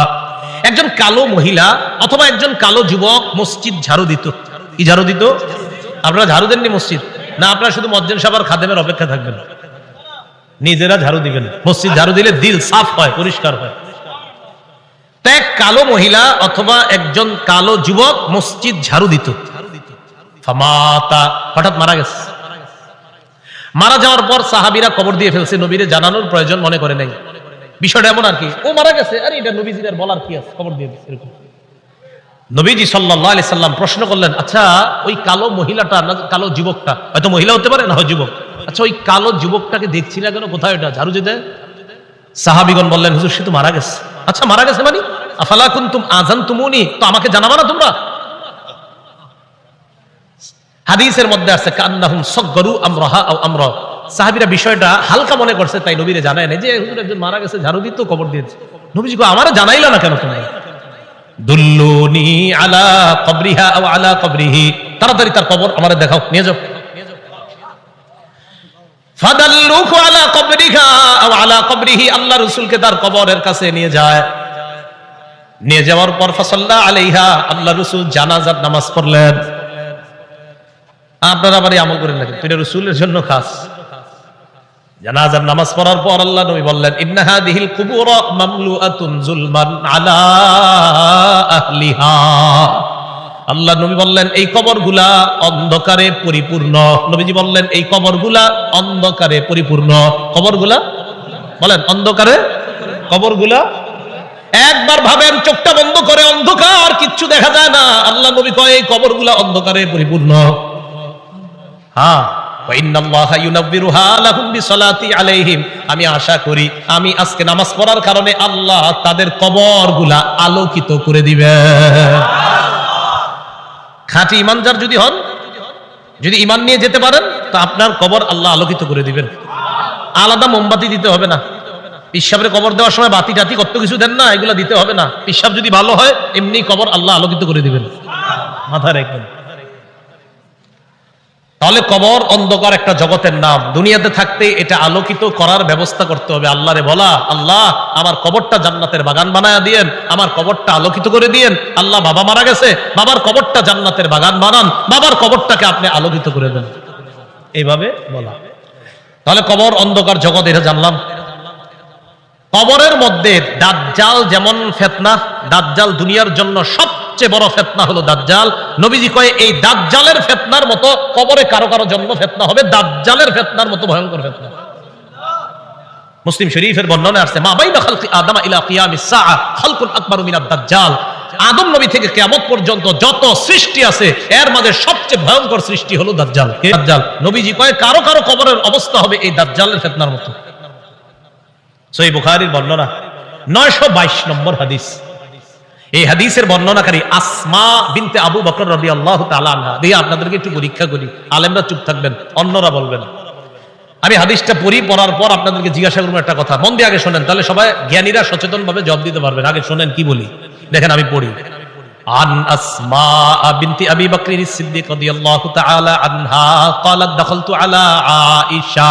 S1: একজন কালো মহিলা অথবা একজন কালো যুবক মসজিদ ঝাড়ু দিত। কি ঝাড়ু দিত? আপনারা ঝাড়ু দেননি মসজিদ? না, আপনারা শুধু মুয়াজ্জিন সাহেব আর খাদেমের অপেক্ষা থাকবেন, নিজেরা ঝাড়ু দিবেন। মসজিদ ঝাড়ু দিলে দিল সাফ হয়, পরিষ্কার হয়। এক কালো মহিলা অথবা একজন কালো যুবক মসজিদ ঝাড়ু দিত। ফামাতা, হঠাৎ মারা গেছে। মারা যাওয়ার পর সাহাবীরা কবর দিয়ে ফেলছে, নবীরে জানানোর প্রয়োজন মনে করে নাই। বিষয়টা এমন আর কি, ও মারা গেছে, আরে এটা নবীজির আর বলার কি আছে, কবর দিয়ে দিচ্ছে এরকম। নবীজি সাল্লাল্লাহু আলাইহি সাল্লাম প্রশ্ন করলেন, আচ্ছা ওই কালো মহিলাটা না কালো যুবকটা, হয়তো মহিলা হতে পারে না হয় যুবক, আচ্ছা ওই কালো যুবকটাকে দেখছি না কেন, কোথায় ওটা ঝাড়ু দিতে? সাহাবীগণ বললেন, হুজুর সে তো মারা গেছে। আচ্ছা মারা গেছে মানে? আফালা কুনতুম আযানতুমুনি, তো আমাকে জানাবা না তোমরা? হাদিসের মধ্যে আছে কান্নাহুম সাগগারু আমরাহা আও আমরা, সাহাবীরা বিষয়টা হালকা মনে করছে, তাই নবীরে জানায় না যে হুজুর একজন মারা গেছে ঝাড়ু দিত কবর দিয়েছে। নবীজি কো আমারে জানাইলা না কেন তোমরা? দুল্লুনি আলা কবরিহা আও আলা কবরিহি, তাড়াতাড়ি তার কবর আমারে দেখাও, নিয়ে যাও। ফাদাল্লুহু আলা কবরিহা আও আলা কবরিহি, আল্লাহ রাসূলকে তার কবরের কাছে নিয়ে যায়। নিয়ে যাওয়ার পর ফাসাল্লা আলাইহা, আল্লাহ রাসূল জানাজার নামাজ পড়লেন। আপনারা আবার আমল করেন না, এটা রাসূলের জন্য খাস। জানাজার নামাজ পড়ার পর আল্লাহ নবী বললেন, ইন্না হাদিহিল কুবুর মামলুআতুন যুলমান আলা আহলিহা। আল্লাহ নবী বললেন এই কবরগুলা অন্ধকারে পরিপূর্ণ। নবীজি বললেন এই কবরগুলা অন্ধকারে পরিপূর্ণ। কবরগুলা বলেন অন্ধকারে, কবরগুলা একবার ভাবেন চোখটা বন্ধ করে, অন্ধকার, কিচ্ছু দেখা যায় না। আল্লাহ নবী কয় এই কবরগুলা অন্ধকারে পরিপূর্ণ। হ্যাঁ, আমি আশা করি আমি আজকে নামাজ পড়ার কারণে আল্লাহ তাদের কবরগুলা আলোকিত করে দিবে। খাঁটি ইমানদার যদি হন, যদি ইমান নিয়ে যেতে পারেন, তো আপনার কবর আল্লাহ আলোকিত করে দিবেন। আলাদা মোমবাতি দিতে হবে না। পিশাবের কবর দেওয়ার সময় বাতি টাতি কত কিছু দেন না, এগুলো দিতে হবে না। পিশাব যদি ভালো হয় এমনি কবর আল্লাহ আলোকিত করে দিবেন। মাথায় রাখবেন। তাহলে কবর অন্ধকার একটা জগতের নাম। দুনিয়াতে থাকতে এটা আলোকিত করার ব্যবস্থা করতে হবে। আল্লাহরে বলা, আল্লাহ আমার কবরটা জান্নাতের বাগান বানায়া দিয়েন, আমার কবরটা আলোকিত করে দিয়েন। আল্লাহ বাবা মারা গেছে, বাবার কবরটা জান্নাতের বাগান বানান, বাবার কবরটাকে আপনি আলোকিত করে দেন, এইভাবে বলা। তাহলে কবর অন্ধকার জগৎ, এটা জানলাম। কবরের মধ্যে দাজ্জাল যেমন ফিতনা, দাজ্জাল দুনিয়ার জন্য সবচেয়ে বড় ফিতনা হলো দাজ্জাল। নবীজি কয় এই দাজ্জালের ফিতনার মতো কবরে কারো কারো জন্য ফিতনা হবে, দাজ্জালের ফিতনার মতো ভয়ঙ্কর ফিতনা। মুসলিম শরীফের বর্ণনা আছে, মা বাইনা খালকি আদম ইলা কিয়ামিস সাআ খালকুন আকবারু মিনাদ দাজ্জাল। আদম নবী থেকে কিয়ামত পর্যন্ত যত সৃষ্টি আছে এর মাঝে সবচেয়ে ভয়ঙ্কর সৃষ্টি হলো দাজ্জাল। কে দাজ্জাল? নবীজি কয় কারো কারো কবরের অবস্থা হবে এই দাজ্জালের ফিতনার মতো। সহিহ বুখারীর বর্ণনা 922 নম্বর হাদিস। এই হাদিসের বর্ণনাকারী আসমা বিনতে আবু বকর রাদিয়াল্লাহু তাআলা আনহা। দিয়ে আপনাদেরকে একটু পরীক্ষা করি, আলেমরা চুপ থাকবেন, অন্যরা বলবেন। আমি হাদিসটা পড়ার পর আপনাদেরকে জিজ্ঞাসা করবো একটা কথা, মন দিয়ে আগে শোনেন, তাহলে সবাই জ্ঞানীরা সচেতন ভাবে জবাব দিতে পারবেন। আগে শোনেন কি বলি, দেখেন আমি পড়ি। আন আসমা বিনতি আবি বকর সিদ্দিক রাদিয়াল্লাহু তাআলা আনহা ক্বালাত দাখালতু আলা আয়েশা।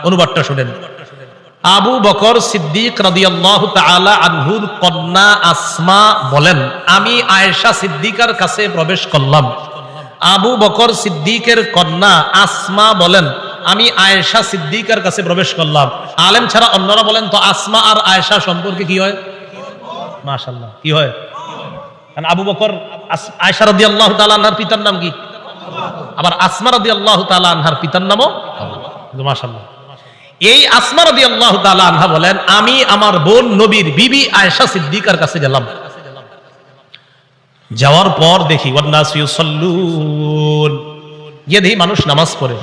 S1: অনুবাদটা শোনেন। আবু বকর সিদ্দিক রাদিয়াল্লাহু তাআলা আনহুর কন্যা আসমা বলেন, আমি আয়েশা সিদ্দিকার কাছে প্রবেশ করলাম। আবু বকর সিদ্দিকের কন্যা আসমা বলেন, আমি আয়েশা সিদ্দিকার কাছে প্রবেশ করলাম। আলেম ছাড়া অন্যরা বলেন তো আসমা আর আয়েশা সম্পর্কে কি হয়? মাশাআল্লাহ, কি হয়? কারণ আবু বকর আয়েশা রাদিয়াল্লাহু তাআলা আনহার পিতার নাম কি? আবার আসমা রাদিয়াল্লাহু তাআলা আনহার পিতার নামও আবু। মাশাআল্লাহ। এই আসমা রাদিয়াল্লাহু তাআলা আনহা বলেন, আমি আমার বোন নবীর বিবি আয়েশা সিদ্দিকার কাছে গেলাম। যাওয়ার পর দেখি ওয়ান্নাসু ইউসাল্লুন, গিয়ে দেখি মানুষ নামাজ পড়ে।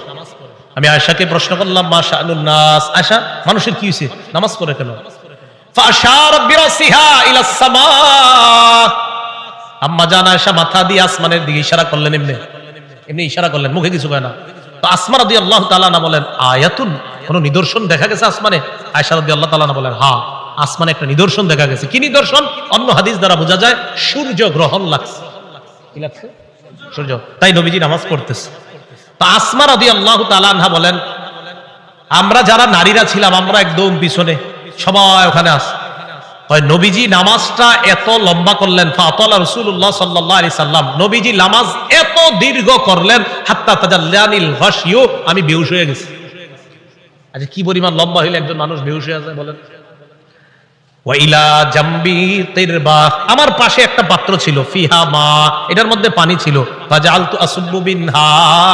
S1: আমি আয়েশাকে প্রশ্ন করলাম, মা শাআনুন নাস, আয়েশা মানুষের কি হয়েছে, নামাজ পড়ে কেন? ফাশারাত বিরাসিহা ইলা সামা, আম্মা জান আয়েশা মাথা দিয়ে আসমানের দিকে ইশারা করলেন, এমনি ইশারা করলেন, মুখে কিছু কয় না। তো আসমা রাদিয়াল্লাহু তাআলা আনহা বলেন, আয়াতুন, কোন নিদর্শন দেখা গেছে আসমানে? আয়েশা রাদিয়াল্লাহু তাআলা আনহা বলেন, হ্যাঁ, আসমানে একটা নিদর্শন দেখা গেছে। কি নিদর্শন? অন্য হাদিস দ্বারা বোঝা যায় সূর্য গ্রহণ লাগছে। কি লাগছে? সূর্য। তাই নবীজি নামাজ পড়তেছে। তো আসমা রাদিয়াল্লাহু তাআলা আনহা বলেন, আমরা যারা নারীরা ছিলাম আমরা একদম পিছনে, সবাই ওখানে আছে। তাই নবীজি নামাজটা এত লম্বা করলেন, ফাতালা রাসূলুল্লাহ সাল্লাল্লাহু আলাইহি সাল্লাম, নবীজি নামাজ এত দীর্ঘ করলেন, হাত্তা তাজাল্লানিল গাশিয়ু, আমি বেহুশ হয়ে গেছি। আচ্ছা, কি পরিমাণ লম্বা হইলে একজন মানুষ বেহুশ হয়ে যায় বলেন? ওয়াইলা জামবি তিরবা, আমার পাশে একটা পাত্র ছিল, ফিহা মা, এটার মধ্যে পানি ছিল, ফাজালতু আসুব্বু বিনহা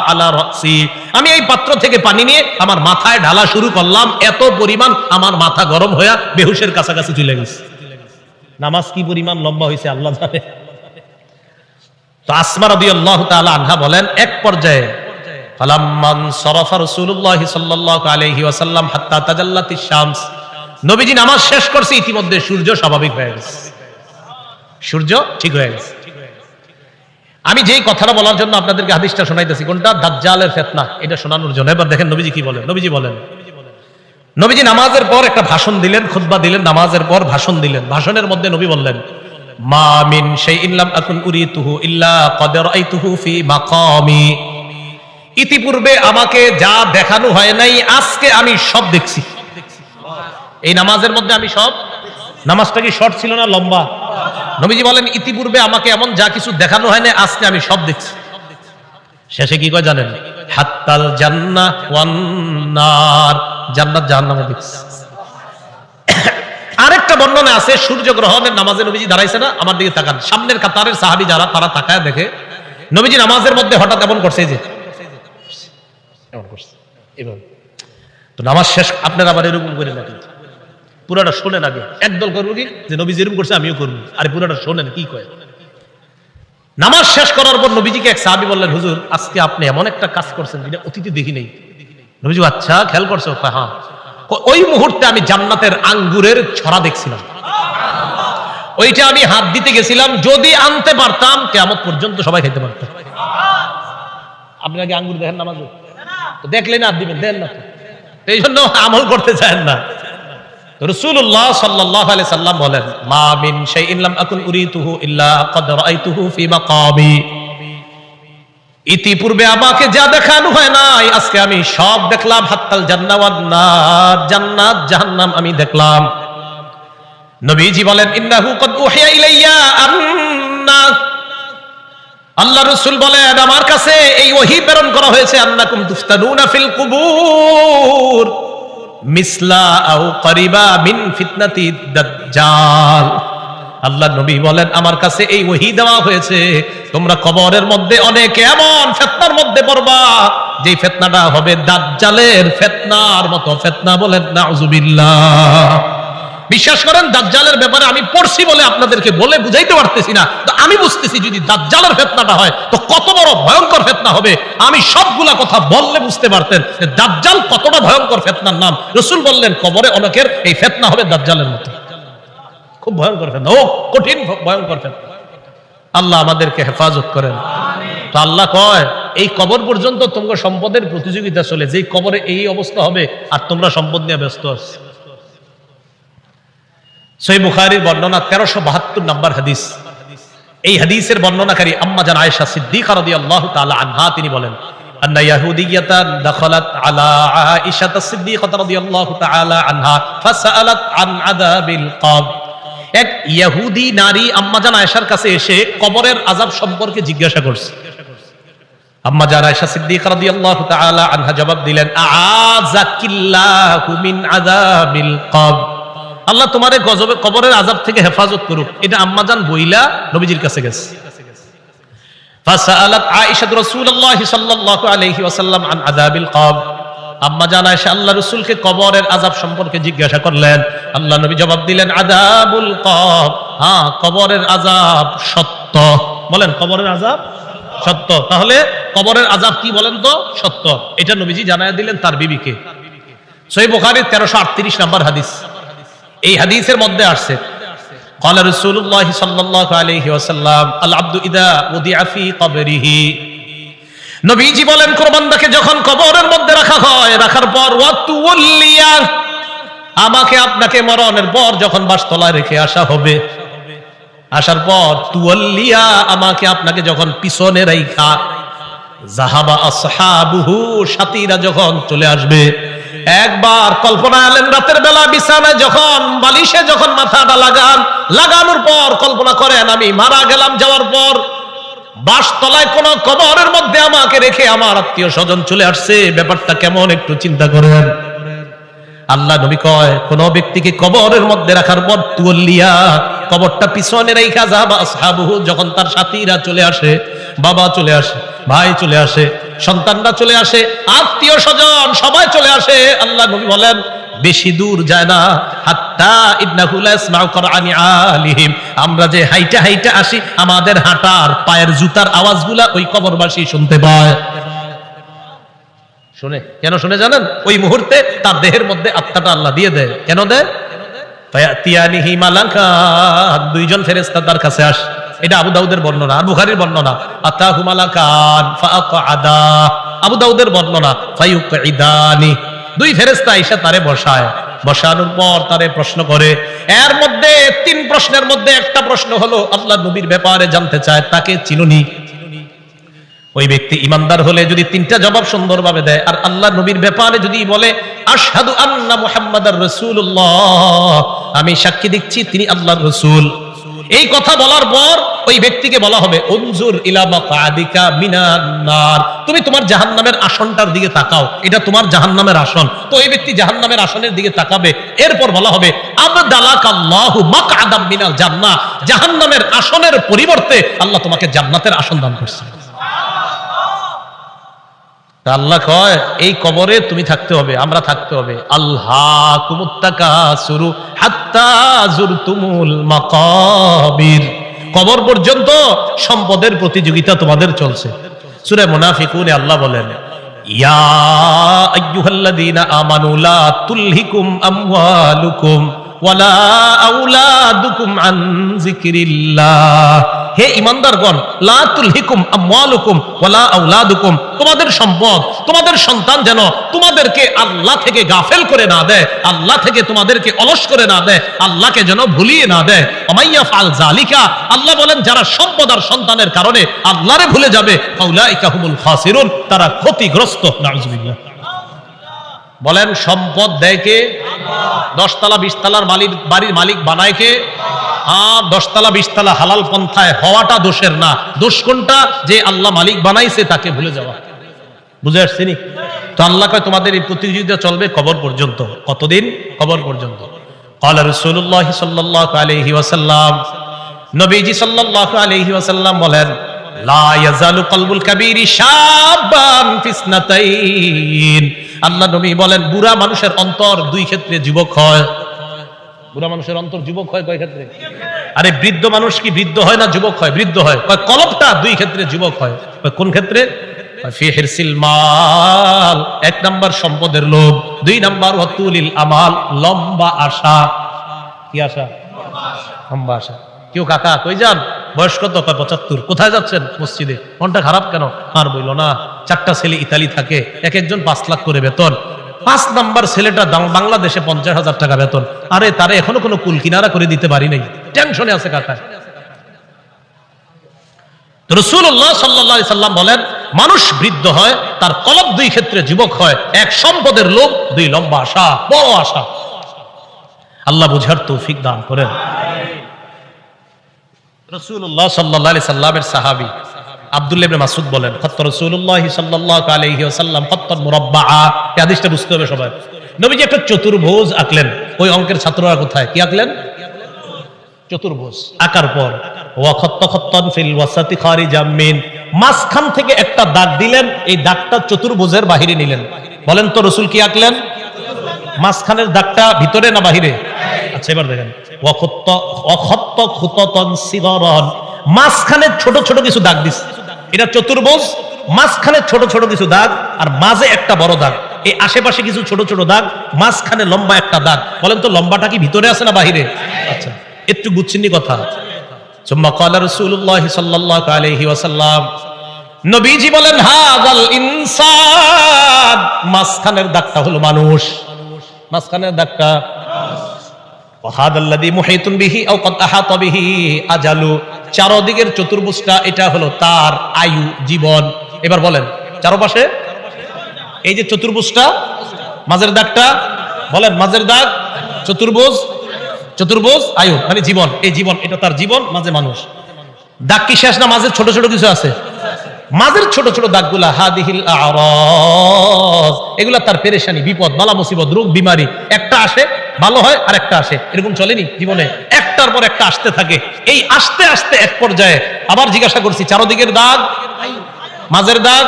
S1: আলা রাসি, আমি এই পাত্র থেকে পানি নিয়ে আমার মাথায় ঢালা শুরু করলাম, এত পরিমাণ আমার মাথা গরম হয়ে বেহুশের কাছাকাছি চলে গেছে। নামাজ কি পরিমাণ লম্বা হয়েছে আল্লাহ জানে। তো আসমা রাদিয়াল্লাহু তাআলা আনহা বলেন, এক পর্যায়ে ফালাম্মান সরাফা রাসূলুল্লাহ সাল্লাল্লাহু আলাইহি ওয়াসাল্লাম হাত্তা তাজাল্লাতিশ শামস, নবীজি নামাজ শেষ করছে, ইতিমধ্যে সূর্য স্বাভাবিক হয়ে গেছে, সূর্য ঠিক হয়ে গেছে। আমি যেই কথাটা বলার জন্য আপনাদেরকে হাদিসটা শোনাইতেছি, কোনটা? দাজ্জালের ফিতনা, এটা শোনানোর জন্য। এবার দেখেন নবীজি কি বলেন। নবীজি বলেন, নবীজি নামাজের পর একটা ভাষণ দিলেন, খুতবা দিলেন, নামাজের পর ভাষণ দিলেন। ভাষণের মধ্যে নবী বললেন, মা মিন শাইইন লাম আকুন উরিতুহু ইল্লা ক্বাদ রাআইতুহু ফি মাকামি, ইতিপূর্বে আমাকে যা দেখানো হয় নাই আজকে আমি সব দেখছি। এই নামাজের মধ্যে আমি সব, নামাজটা কি শর্ট ছিল না লম্বা? নবীজি বলেন, ইতিপূর্বে আমাকে এমন যা কিছু দেখানো হয় না আজকে আমি সব দেখছি। শেষে কি কয় জানেন? হাত্তাল জান্নাহ ওয়ান নার, জান্নাত জাহান্নামও দেখছি। আরেকটা বর্ণনা আছে, সূর্য গ্রহণের নামাজে নবীজি দাঁড়াইছে না, আমার দিকে তাকান, সামনের কাতারের সাহাবী যারা, তারা তাকায় দেখে নবীজি নামাজের মধ্যে হঠাৎ এমন করছে, যে এমন করছে এভাবে। তো নামাজ শেষ, আপনারা আবার এরকম করে না, পুরাটা শোনেন আগে। একদল করবো কি, যে নবীজি এরকম করছে আমিও করবো, আরে পুরাটা শোনেন কি কয়। নামাজ শেষ করার পর নবীজিকে এক সাহাবী বললেন, হুজুর আজকে আপনি এমন একটা কাজ করছেন যেটা অতীতে দেখি নাই। নবীজি, আচ্ছা খেয়াল করছো? হ্যাঁ। ওই মুহূর্তে আমি জান্নাতের আঙ্গুরের ছড়া দেখছিলাম, ওইটা আমি হাত দিতে গেছিলাম, যদি আনতে পারতাম কিয়ামত পর্যন্ত সবাই খেতে পারতাম। আপনি আগে আঙ্গুর দেখেন নামাজে? দেখলেন হাত দিবেন, দেন না, এই জন্য আমল করতে চান না। রাসূলুল্লাহ সাল্লাল্লাহু আলাইহি সাল্লাম বলেন, মা মিন শাইইন লাম আকুন উরিতুহু ইল্লা ক্বাদ রাআইতুহু ফি মাকামি, ইতিপূর্বে আমাকে যা দেখানো হয় নাই আজকে আমি সব দেখলাম। হাত্তাল জান্নাহ ওয়ান নার, জান্নাত জাহান্নাম আমি দেখলাম। নবীজি বলেন, ইন্নাহু ক্বাদ উহিয়া ইলাইয়া আন্না, আল্লাহ রাসূল বলেন আমার কাছে এই ওহী প্রেরণ করা হয়েছে, আন্নাকুম তুফতানুনা ফিল কুবুর মিসলা আও করিবা মিন ফিতনাতি দাজ্জাল। আল্লাহ নবী বলেন আমার কাছে এই ওহী দেওয়া হয়েছে, তোমরা কবরের মধ্যে অনেক এমন ফিতনার মধ্যে পড়বা যে ফিতনাটা হবে দাজ্জালের ফিতনার মতো ফিতনা। বলেন নাউযুবিল্লাহ। বিশ্বাস করেন দাজ্জালের ব্যাপারে আমি পড়ছি বলে আপনাদেরকে বলে বুঝাইতে পারতেছি না, তো আমি বুঝতেছি যদি দাজ্জালের ফিতনাটা হয় তো কত বড় ভয়ঙ্কর ফিতনা হবে। আমি সবগুলা কথা বললে বুঝতে পারতেন যে দাজ্জাল কতটা ভয়ঙ্কর ফিতনার নাম। রাসূল বললেন কবরে অনেকের এই ফিতনা হবে দাজ্জালের মতো, খুব ভয়ঙ্কর ফিতনা, ও কঠিন ভয়ঙ্কর ফিতনা। আল্লাহ আমাদেরকে হেফাজত করেন। তো আল্লাহ কয় এই কবর পর্যন্ত তোমার সম্পদের প্রতিযোগিতা চলে, যেই কবরে এই অবস্থা হবে আর তোমরা সম্পদ নিয়ে ব্যস্ত আছো। সহিহ বুখারীর বর্ণনা 1372 নম্বর হাদিস। এই হাদিসের বর্ণনাকারী আম্মা জান আয়েশা সিদ্দিকা রাদিয়াল্লাহু তাআলা আনহা, তিনি বলেন, আন্না ইয়াহুদিয়াতান দাখালাত আলা আয়েশা সিদ্দিকা রাদিয়াল্লাহু তাআলা আনহা ফাসাআলাত আন আযাবিল কবর। এক ইহুদি নারী আম্মা জান আয়েশার কাছে এসে কবরের আযাব সম্পর্কে জিজ্ঞাসা করছে। আম্মা জান আয়েশা সিদ্দিকা রাদিয়াল্লাহু তাআলা আনহা জবাব দিলেন, আযাকিল্লাহু মিন আযাবিল কবর, আল্লাহ তোমারে কবরের আযাব থেকে হেফাজত করুক। এটা আম্মা জান বইলা নবীজির কাছে গেছে। ফাসাআলাত আয়েশা রাসূলুল্লাহ সাল্লাল্লাহু আলাইহি ওয়াসাল্লাম আন আযাবিল কবর। আম্মা জান আয়েশা আল্লাহ রাসূলকে কবরের আযাব সম্পর্কে জিজ্ঞাসা করলেন। আল্লাহ নবী জবাব দিলেন, আযাবুল কবর, হ্যাঁ কবরের আযাব সত্য। বলেন কবরের আযাব সত্য। তাহলে কবরের আযাব কি বলেন তো? সত্য। এটা নবীজি জানায় দিলেন তার বিবিকে। সহিহ বুখারীর 1338 নম্বর হাদিস। এই হাদিসের মধ্যে আসছে قال رسول الله صلى الله عليه وسلم العبد اذا وضع في قبره, নবীজি বলেন কোন বান্দাকে যখন কবরের মধ্যে রাখা হয়, রাখার পর ওয়াতুল্লিয়া, আমাকে আপনাকে মরণের পর যখন বাসতলায় রেখে আসা হবে, আসার পর তুয়াল্লিয়া, আমাকে আপনাকে যখন পিছনে রাইখা, যাহাবা আসহাবুহু, সাথীরা যখন চলে আসবে। একবার কল্পনা আলেন রাতের বেলা বিছানায় যখন বালিশে যখন মাথাটা লাগানোর পর কল্পনা করেন আমি মারা গেলাম, যাওয়ার পর বাসতলায় কোন কবরের মধ্যে আমাকে রেখে আমার আত্মীয় স্বজন চলে আসছে, ব্যাপারটা কেমন একটু চিন্তা করেন। আল্লাহ নবী কয় কোন ব্যক্তিকে কবরের মধ্যে রাখার পর তুয়াল্লিয়া, কবরটা পিছনে রাইখা, যাহাবা আসহাবুহু, যখন তার সাথীরা চলে আসে, বাবা চলে আসে, ভাই চলে আসে, সন্তানরা চলে আসে, আত্মীয় স্বজন সবাই চলে আসে, আল্লাহ নবী বলেন বেশি দূর যায় না, হাত্তা ইন্নাহু লা ইয়াসমাউ কুরআনি আলিহিম, আমরা যে হাইটা হাইটা আসি, আমাদের হাঁটার পায়ের জুতার আওয়াজগুলা ওই কবরবাসী শুনতে পায়। শুনে কেন শুনে জানেন? ওই মুহূর্তে তার দেহের মধ্যে আত্মাটা আল্লাহ দিয়ে দেয়। কেন দেয়? ফায়াতিয়ানিহি মালাকান, দুইজন ফেরেশতা তার কাছে আসে। এটা আবু দাউদের বর্ণনা আর বুখারীর বর্ণনা। আতাহু মালাকান ফাআকআদা, আবু দাউদের বর্ণনা ফায়ুকঈদানি, দুই ফেরেশতা এসে তারে বসায়, বসানোর পর তারে প্রশ্ন করে। এর মধ্যে তিন প্রশ্নের মধ্যে একটা প্রশ্ন হলো আল্লাহ নবীর ব্যাপারে জানতে চায়, তাকে চিনুনি? ওই ব্যক্তি ইমানদার হলে যদি তিনটা জবাব সুন্দরভাবে দেয়, আর আল্লাহ নবীর ব্যাপারে যদি বলে আশহাদু আন্না মুহাম্মাদার রাসূলুল্লাহ, আমি সাক্ষী দিচ্ছি তিনি আল্লাহর রাসূল, এই কথা বলার পর ওই ব্যক্তিকে বলা হবে উনজুর ইলা মাকআদিকা মিনান নার, তুমি তোমার জাহান্নামের আসনটার দিকে তাকাও, এটা তোমার জাহান্নামের আসন। তো এই ব্যক্তি জাহান্নামের আসনের দিকে তাকাবে। এরপর বলা হবে আবদালাকাল্লাহু মাকআদাম মিনাল জান্নাহ, জাহান্নামের আসনের পরিবর্তে আল্লাহ তোমাকে জান্নাতের আসন দান করছে। আল্লাহ কয় এই কবরে তুমি থাকতে হবে, আমরা থাকতে হবে। আল্লাহকুমুত তাকাসুরু হাত্তা যুরতুমুল মাকাবির, কবর পর্যন্ত সম্পদের প্রতিযোগিতা তোমাদের চলছে। সূরা মুনাফিকুনে আল্লাহ বলেন ইয়া আইয়ুহাল্লাযীনা আমানু লা তুলহিকুম আমওয়ালুকুম ওয়ালা আওলাদুকুম আন যিকরিল্লাহ, হে ঈমানদারগণ, লা তুলহিকুম আমওয়ালুকুম ওয়ালা আওলাদুকুম, তোমাদের সম্পদ, তোমাদের সন্তান যেন তোমাদেরকে আল্লাহ থেকে গাফেল করে না দেয়, আল্লাহ থেকে তোমাদেরকে অলস করে না দেয়, আল্লাহকে যেন ভুলিয়ে না দেয়। ওমাইয়া ফাল যালিকা, আল্লাহ বলেন যারা সম্পদ আর সন্তানের কারণে আল্লাহরে ভুলে যাবে, ফাউলাইকা হুমুল খাসিরুন, তারা ক্ষতিগ্রস্ত। নাউযুবিল্লাহ। বলেন সম্পদ দেয় কে? 10 তলা 20 তলার বাড়ির মালিক বানায় কে? আর 10 তলা 20 তলা হালাল পন্থায় হওয়াটা দোষের না, দোষ কোনটা? যে আল্লাহ মালিক বানাইছে তাকে ভুলে যাওয়া। বুঝে আসছে নি? তো আল্লাহ কয় তোমাদের এই প্রতিযোগিতা চলবে কবর পর্যন্ত। কতদিন? কবর পর্যন্ত। ক্বালা রাসূলুল্লাহ সাল্লাল্লাহু আলাইহি ওয়াসাল্লাম, নবীজি সাল্লাল্লাহু আলাইহি ওয়াসাল্লাম বলেন লা ইয়াজালু কলবুল কাবীরি শাবান ফিসনাতাইন, আল্লাহ নবী বলেন বুড়া মানুষের অন্তর দুই ক্ষেত্রে যুবক হয়। বুড়া মানুষের অন্তর যুবক হয় কয় ক্ষেত্রে? আরে বৃদ্ধ মানুষ কি বৃদ্ধ হয় না যুবক হয়? বৃদ্ধ হয়। কলবটা দুই ক্ষেত্রে যুবক হয়। কোন ক্ষেত্রে? ফি হিরসিল মাল, 1 নাম্বার সম্পদের লোভ, 2 নাম্বার ওয়াতুলিল আমাল, লম্বা আশা। কি আশা? লম্বা আশা। কেউ কাকা কই যান? বয়স কত? 75। কোথায় যাচ্ছেন? মসজিদে। মনটা খারাপ কেন? আর বইল না, 4টা ছেলে ইতালি থাকে, এক একজন 5 লাখ করে বেতন। 5 নাম্বার ছেলেটা বাংলাদেশে 50,000 টাকা বেতন। আরে তারে এখনো কোনো কুল কিনারা করে দিতে পারি নাই, টেনশনে আছে কাকা। রাসূলুল্লাহ সাল্লাল্লাহু আলাইহি সাল্লাম বলেন মানুষ বৃদ্ধ হয়, তার কলব দুই ক্ষেত্রে যুবক হয়। 1 সম্পদের লোভ, 2 লম্বা আশা, বড় আশা। আল্লাহ বুঝার তৌফিক দান করেন। রাসূলুল্লাহ সাল্লাল্লাহু আলাইহি সাল্লামের সাহাবী আব্দুল্লাহ ইবনে মাসউদ বলেন খাত্তা রাসূলুল্লাহ সাল্লাল্লাহু আলাইহি ওয়াসাল্লাম খাত্তান মুরাব্বাআ, এই হাদিসটা বুঝতে হবে সবাই। নবীজি একটা চতুর্ভুজ আঁকলেন। ওই অঙ্কের ছাত্ররা কোথায়? কি আঁকলেন? চতুর্ভুজ আঁকার পর ওয়া খাত্তা খাত্তান ফিল ওয়াসাতি খারিজাম মিন, মাঝখান থেকে একটা দাগ দিলেন, এই দাগটা চতুর্ভুজের বাহিরে নিলেন। বলেন তো রাসূল কি আঁকলেন? মাঝখানের দাগটা ভিতরে না বাহিরে? আচ্ছা এবার দেখেন ওয়া খাত্তা খুতাতান সিগারান, মাঝখানে ছোট ছোট কিছু দাগ দিস। এটা চতুর্ভুজ, মাঝখানে ছোট ছোট কিছু দাগ আর মাঝে একটা বড় দাগ, এই আশেপাশে কিছু ছোট ছোট দাগ, মাঝখানে লম্বা একটা দাগ। বলেন তো লম্বাটা কি ভিতরে আছে না বাহিরে? আচ্ছা, একটু বুঝছেননি কথা। সুম্মা ক্বালা রাসূলুল্লাহ সাল্লাল্লাহু আলাইহি ওয়াসাল্লাম, নবীজি বলেন হাযাল ইনসান, মাঝখানের দাগটা হলো মানুষ, মাঝখানের দাগটা। ওয়াহাদাল্লাযী মুহীতুন বিহি আও ক্বাদ আহাতা বিহি আজালু, চারদিকের চতুর্ভুজটা এটা হলো তার আয়ু, জীবন। এবার বলেন চারপাশে এই যে চতুর্ভুজটা, মাঝের দাগটা, বলেন মাঝের দাগ চতুর্ভুজ, চতুর্ভুজ আয়ু মানে জীবন, এই জীবন এটা তার জীবন, মাঝে মানুষ। দাগ কি শেষ না মাঝে ছোট ছোট কিছু আছে? মাঝের ছোট ছোট দাগগুলা হাদিহিল আরাজ, এগুলা তার পেরেশানি, বিপদ, বালা মুসিবত, রোগ বিমারি, একটা আসে ভালো হয় আর একটা আসে, এরকম চলেনি জীবনে, একটার পর একটা আসতে থাকে। এই আসতে আসতে এক পর্যায়ে আবার জিজ্ঞাসা করছি, চারদিকের দাগ, মাঝের দাগ,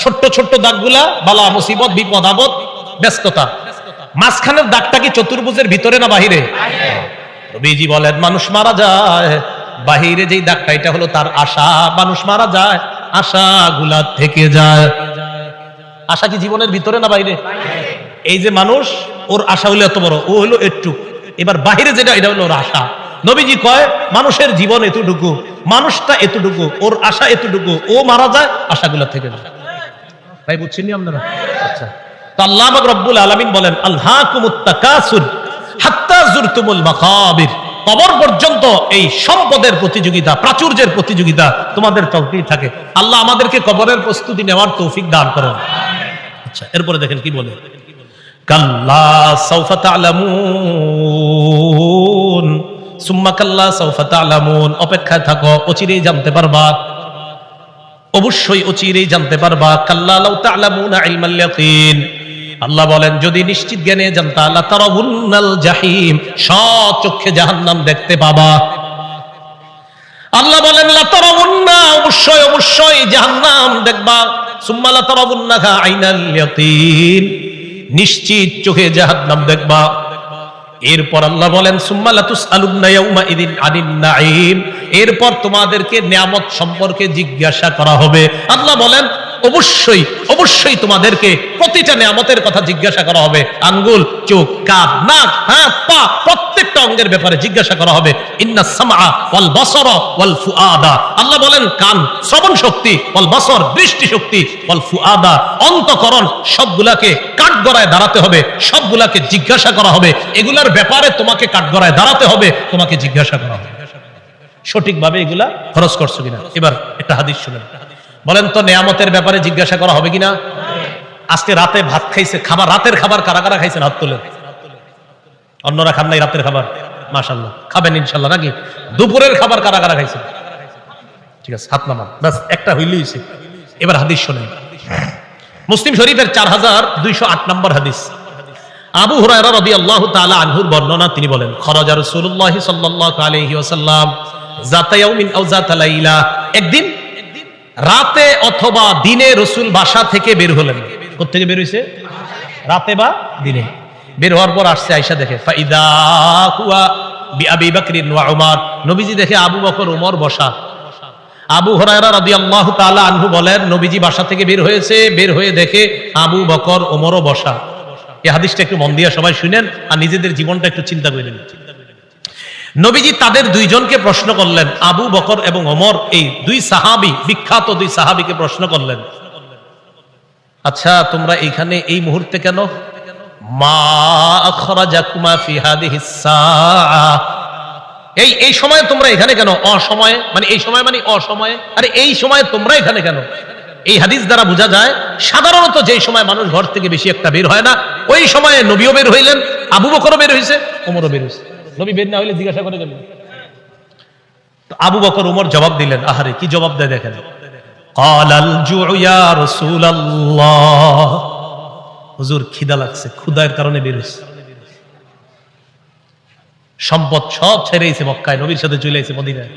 S1: ছোট্ট ছোট্ট দাগগুলা বালা মুসিবত, বিপদ আপদ, ব্যস্ততা, মাঝখানের দাগটা কি চতুর্ভুজের ভিতরে না বাহিরে? নবীজি বলেন মানুষ মারা যায়, বাহিরে যেই দাগটা এটা হলো তার আশা, মানুষ মারা যায় আশাগুলা থেকে যায়। আশা কি জীবনের ভিতরে না বাইরে? এই যে মানুষ, ওর আশা হলো এত বড়, ও হলো একটু, এবার বাহিরে যেটা এটা হলো ওর আশা। নবীজি কয় মানুষের জীবন এতটুকু, মানুষটা এতটুকু, ওর আশা এতটুকু, ও মারা যায় আশাগুলা থেকে যায়। তাই বুঝছেন আপনারা? আচ্ছা, তো আল্লাহ পাক রব্বুল আলামিন বলেন আলহাকুমুত তাকাসুর হাত্তা যুরতুমুল মাকাবির, কবর পর্যন্ত এই সম্পদের প্রতিযোগিতা, প্রাচুর্যের প্রতিযোগিতা তোমাদের চলতেই থাকে। আল্লাহ আমাদেরকে কবরের প্রস্তুতি নেওয়ার তৌফিক দান করেন। আচ্ছা, এরপরে দেখেন কি বলে, কাল্লা সাউফা তা'লামুন সুম্মা কাল্লা সাউফা তা'লামুন, অপেক্ষায় থাকো, অচিরেই জানতে পারবা, অবশ্যই অচিরেই জানতে পারবা। কাল্লা লাউ তা'লামুনা ইলমাল ইয়াকিন, আল্লাহ বলেন যদি নিশ্চিত জ্ঞানে জানতা লা তারাবুন্নাল জাহিম, সচক্ষে জাহান্নাম দেখতে পাবা। আল্লাহ বলেন লা তারাবুন্না, অবশ্যই অবশ্যই জাহান্নাম দেখবা। সুম্মা লা তারাবুন্নাহা আইনাল ইয়াকিন, নিশ্চিত চোখে জাহান্নাম দেখবা। এরপর আল্লাহ বলেন সুম্মা লা তুসআলুন্না ইয়াউমা ইদিন আনিন নাঈম, এরপর তোমাদেরকে নিয়ামত সম্পর্কে জিজ্ঞাসা করা হবে। আল্লাহ বলেন অবশ্যই অবশ্যই তোমাদেরকে প্রতিটা নিয়ামতের কথা জিজ্ঞাসা করা হবে। আঙ্গুল, চোখ, কান, নাক, হাত, পা, প্রত্যেকটা অঙ্গের ব্যাপারে জিজ্ঞাসা করা হবে। ইন্নাস সামআ ওয়াল বাসারা ওয়াল ফুআদা, আল্লাহ বলেন কান শ্রবণ শক্তি, ওয়াল বাসর দৃষ্টি শক্তি, ওয়াল ফুআদা অন্তঃকরণ, সবগুলাকে কাঠগড়ায় দাঁড়াতে হবে, সবগুলাকে জিজ্ঞাসা করা হবে। এগুলার ব্যাপারে তোমাকে কাঠগড়ায় দাঁড়াতে হবে, তোমাকে জিজ্ঞাসা করা হবে সঠিকভাবে এগুলা খরচ করছো কিনা। এবার একটা হাদিস শুনেন, বলেন তো নিয়ামতের ব্যাপারে জিজ্ঞাসা করা হবে কিনা? আজকে রাতে ভাত খাইছে, খাবার, রাতের খাবার কারা কারা খাইছেন হাত তুলেন। অন্যরা খান নাই রাতের খাবার? মাশাআল্লাহ, খাবেন ইনশাআল্লাহ নাকি? দুপুরের খাবার কারা কারা খাইছেন? ঠিক আছে, হাত নামান, বাস একটা হইলেই হইছে। এবার হাদিস শুনেন, মুসলিম শরীফের 4208 নম্বর হাদিস। আবু হুরায়রা রাদিয়াল্লাহু তাআলা আনহুর বর্ণনা, তিনি বলেন খরাজা রাসূলুল্লাহ সাল্লাল্লাহু আলাইহি ওয়াসাল্লাম যাতা ইয়াউমিন আও যাতা লাইলা, একদিন রাতে অথবা দিনে রাসূল বাসা থেকে বের হলেন। কোথা থেকে বের হইছে? রাতে বা দিনে। বের হওয়ার পর আসছে, আয়েশা দেখে ফাইদা হুয়া বিআবি বকর ওয়া উমর, নবীজি দেখে আবু বকর ওমর বসা। আবু হুরায়রা রাদিয়াল্লাহু তাআলা আনহু বলেন নবীজি বাসা থেকে বের হয়েছে, বের হয়ে দেখে আবু বকর ওমরও বসা। এই হাদিসটা একটু মন দিয়ে সবাই শুনেন আর নিজেদের জীবনটা একটু চিন্তা করে নিন। নবীজি তাদের দুইজনকে প্রশ্ন করলেন, আবু বকর এবং ওমর, এই দুই সাহাবী, বিখ্যাত দুই সাহাবীকে প্রশ্ন করলেন, আচ্ছা তোমরা এইখানে এই মুহূর্তে কেন? মা আখরাজাকুমা ফি হাদিহিস সাআ, এই সময়ে তোমরা এখানে কেন? অসময়ে মানে এই সময় মানে অসময়ে, আরে এই সময়ে তোমরা এখানে কেন? এই হাদিস দ্বারা বোঝা যায় সাধারণত যেই সময় মানুষ ঘর থেকে বেশি একটা বের হয় না, ওই সময়ে নবীও বের হইলেন, আবু বকরও বের হইছে, ওমরও বের হইছে। নবী বের না হইলে জিজ্ঞাসা করে গেলেন। তো আবু বকর ওমর জবাব দিলেন, আহারে কি জবাব দেয় দেখেন, ক্বালাল জুউ ইয়া রাসূলুল্লাহ, হুজুর খিদা লাগছে, ক্ষুধার কারণে বের হইছে। সম্পদ সব ছেড়ে এসে মক্কায় নবীর সাথে চলে এসে মদিনায়।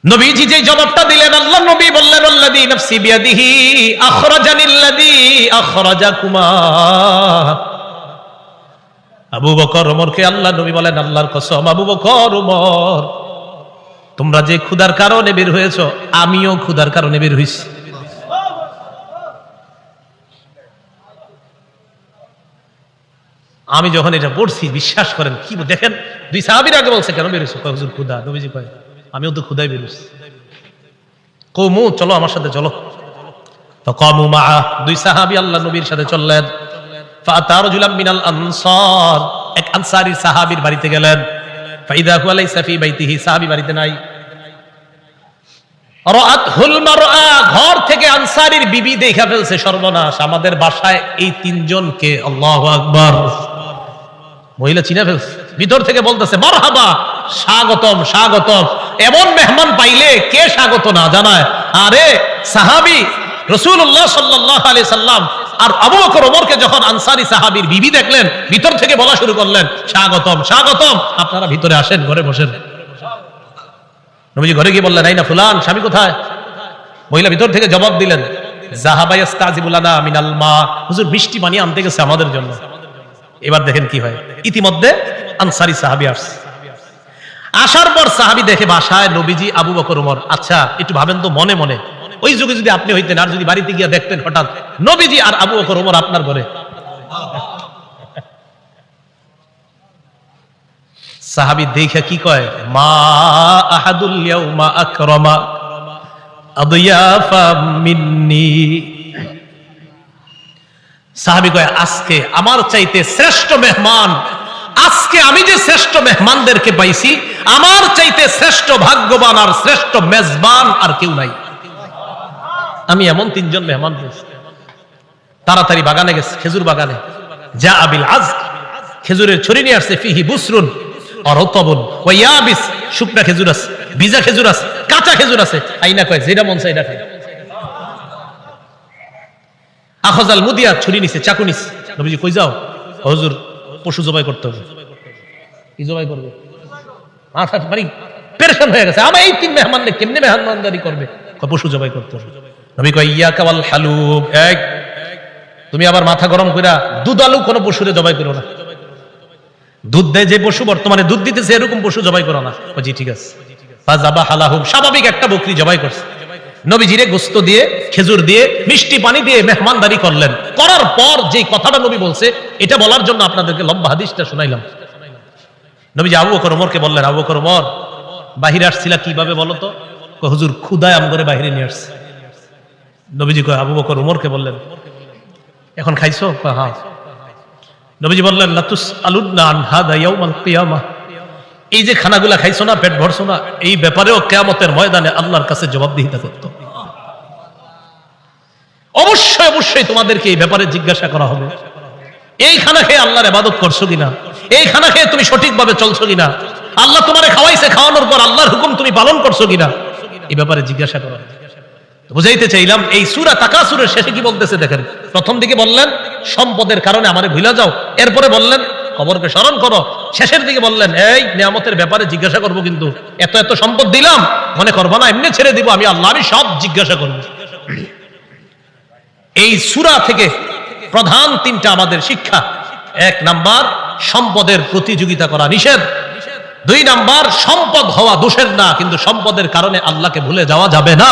S1: নবীজি যে জবাবটা দিলেন, আল্লাহ নবী বললেন আল্লাযী নাফসি বিয়াদিহি আখরাজানিল্লাযী আখরাজাকুমা। আবু বকর ওমরকে আল্লাহ নবী বলেন, আল্লাহর কসম আবু বকর ওমর, তোমরা যে ক্ষুধার কারণে বের হয়েছো, আমিও ক্ষুধার কারণে বের হইছি। আমি যখন এটা পড়ছি, বিশ্বাস করেন, কি দেখেন, দুই সাহাবীর আগে বলছে কেন বের হইছো? হুজুর ক্ষুধা। নবীজি কয় আমিও তো ক্ষুধায় বের হইছি। কওমু, চলো আমার সাথে চলো। তো কওমু মা, দুই সাহাবী আল্লাহ নবীর সাথে চললেন। ফাতা রাজুলাম মিনাল আনসার, এক আনসারী সাহাবীর বাড়িতে গেলেন। ফাইদা হুয়া লাইসা ফি বাইতিহি, সাহাবী বাড়িতে নাই। রাআতহুল মারআ, ঘর থেকে আনসারীর বিবি দেখা ফেলছে, সর্বনাশ, আমাদের বাসায় এই তিনজনকে, আল্লাহু আকবার, মহিলা চিনা ফেলছে। ভিতর থেকে বলতেছে মারহাবা, স্বাগতম স্বাগতম। এমন মেহমান পাইলে কে স্বাগত না জানায়? আরে সাহাবী রাসূলুল্লাহ সাল্লাল্লাহু আলাইহি সাল্লাম আর আবু বকর ওমরকে যখন আনসারী সাহাবীর বিবি দেখলেন, ভিতর থেকে বলা শুরু করলেন স্বাগতম স্বাগতম, আপনারা ভিতরে আসেন, ঘরে বসেন। নবীজি ঘরে গিয়ে বললেন আইনা ফুলান, স্বামী কোথায়? মহিলা ভিতর থেকে জবাব দিলেন যাহাবা ইস্তাজিবু লানা মিনাল মা, হুজুর মিষ্টি পানি আনতে গেছে আমাদের জন্য। এবার দেখেন কি হয়, ইতিমধ্যে আনসারী সাহাবী আসছে। আসার পর সাহাবী দেখে বাসায় নবীজি, আবু বকর ওমর। আচ্ছা একটু ভাবেন তো মনে মনে, ওই যুগে যদি আপনি হইতেন, আর যদি বাড়িতে গিয়ে দেখতেন হঠাৎ নবীজি আর আবু বকর ওমর আপনার ঘরে, সাহাবী দেখে কি কয়, মা আহাদুল ইয়াউমা আকরামা আদিয়াফা মিন্নি। সাহাবী কয় আজকে আমার চাইতে শ্রেষ্ঠ মেহমান, আজকে আমি যে শ্রেষ্ঠ মেহমানদেরকে পাইছি, আমার চাইতে শ্রেষ্ঠ ভাগ্যবান আর শ্রেষ্ঠ মেজবান আর কেউ নাই। আমি এমন তিনজন মেহমান পেয়েছি। তাড়াতাড়ি বাগানে গেছে, খেজুর বাগানে। যা আবিল আজ, খেজুরের ছড়ি নিয়ে আসছে। ফিহি বুসরুন অরতবুন ওয়া ইয়াবিস, শুকনা খেজুর আছে, ভিজা খেজুর আছে, কাঁচা খেজুর আছে। আইনা কয় যেটা মন চায় এটা খায়। আখজাল মুদিয়া, ছুরি নিছে, চাকু নিছে। নবীজি কই যাও? হুজুর পশু জবাই করতে হবে। কি জবাই করবে? মাথা মানে পেরেশান হয়ে গেছে, আমার এই তিন মেহমানকে কেমনে মেহমানদারি করবে? পশু জবাই করতে হবে। নবী কয় ইয়াকা ওয়াল হালুব, এক তুমি আবার মাথা গরম কইরা দুধ আলু কোনো পশুরে জবাই করো না। দুধ দেয় যে পশু, বর্তমানে দুধ দিতেছে, এরকম পশু জবাই করো না। জি ঠিক আছে। ফাজাবা হালাহুম, স্বাভাবিক একটা বকরি জবাই করছে। নবীজিরে গোস্ত দিয়ে, খেজুর দিয়ে, মিষ্টি পানি দিয়ে মেহমানদারি করলেন। করার পর যে কথাটা নবী বলছে, এটা বলার জন্য আপনাদেরকে লম্বা হাদিসটা শোনাইলাম। নবীজি আবু বকর ওমরকে বললেন, আবু বকর ওমর বাহিরে আসছিলা কিভাবে বলো তো? হুজুর ক্ষুধায় আমগরে বাহিরে নিয়ে আসছে। নবীজি কয় আবু বকর ওমরকে বললেন এখন খাইছো? হ্যাঁ। নবীজি বললেন লাতুস আলুনা আন হাদা ইয়াউমাল কিয়ামাহ, এই যে খানাগুলা খাইছো না, পেট ভরছো না, এই ব্যাপারেও কিয়ামতের ময়দানে আল্লাহর কাছে জবাবদিহিতা করতে হবে। অবশ্যই অবশ্যই তোমাদেরকে এই ব্যাপারে জিজ্ঞাসা করা হবে। এই খানা খেয়ে আল্লাহর ইবাদত করছো কিনা? এই খানা খেয়ে তুমি সঠিকভাবে চলছো কিনা? আল্লাহ তোমারে খাওয়াইছে, খাওয়ানোর পর আল্লাহর হুকুম তুমি পালন করছো কিনা? এই ব্যাপারে জিজ্ঞাসা করা হবে। বুঝাইতে চাইলাম, এই সূরা তাকাসুরের শেষে কি বলতেছে দেখেন। প্রথম দিকে বললেন সম্পদের কারণে আমারে ভুলে যাও, এরপরে বললেন কবরকে স্মরণ করো, শেষের দিকে বললেন এই নিয়ামতের ব্যাপারে জিজ্ঞাসা করবো, কিন্তু এত এত সম্পদ দিলাম মনে করবো না এমনি ছেড়ে দিব, আমি আল্লাহ, আমি সব জিজ্ঞাসা করব। এই সূরা থেকে প্রধান তিনটা আমাদের শিক্ষা। এক নাম্বার, সম্পদের প্রতিযোগিতা করা নিষেধ। দুই নাম্বার, সম্পদ হওয়া দোষের না, কিন্তু সম্পদের কারণে আল্লাহকে ভুলে যাওয়া যাবে না,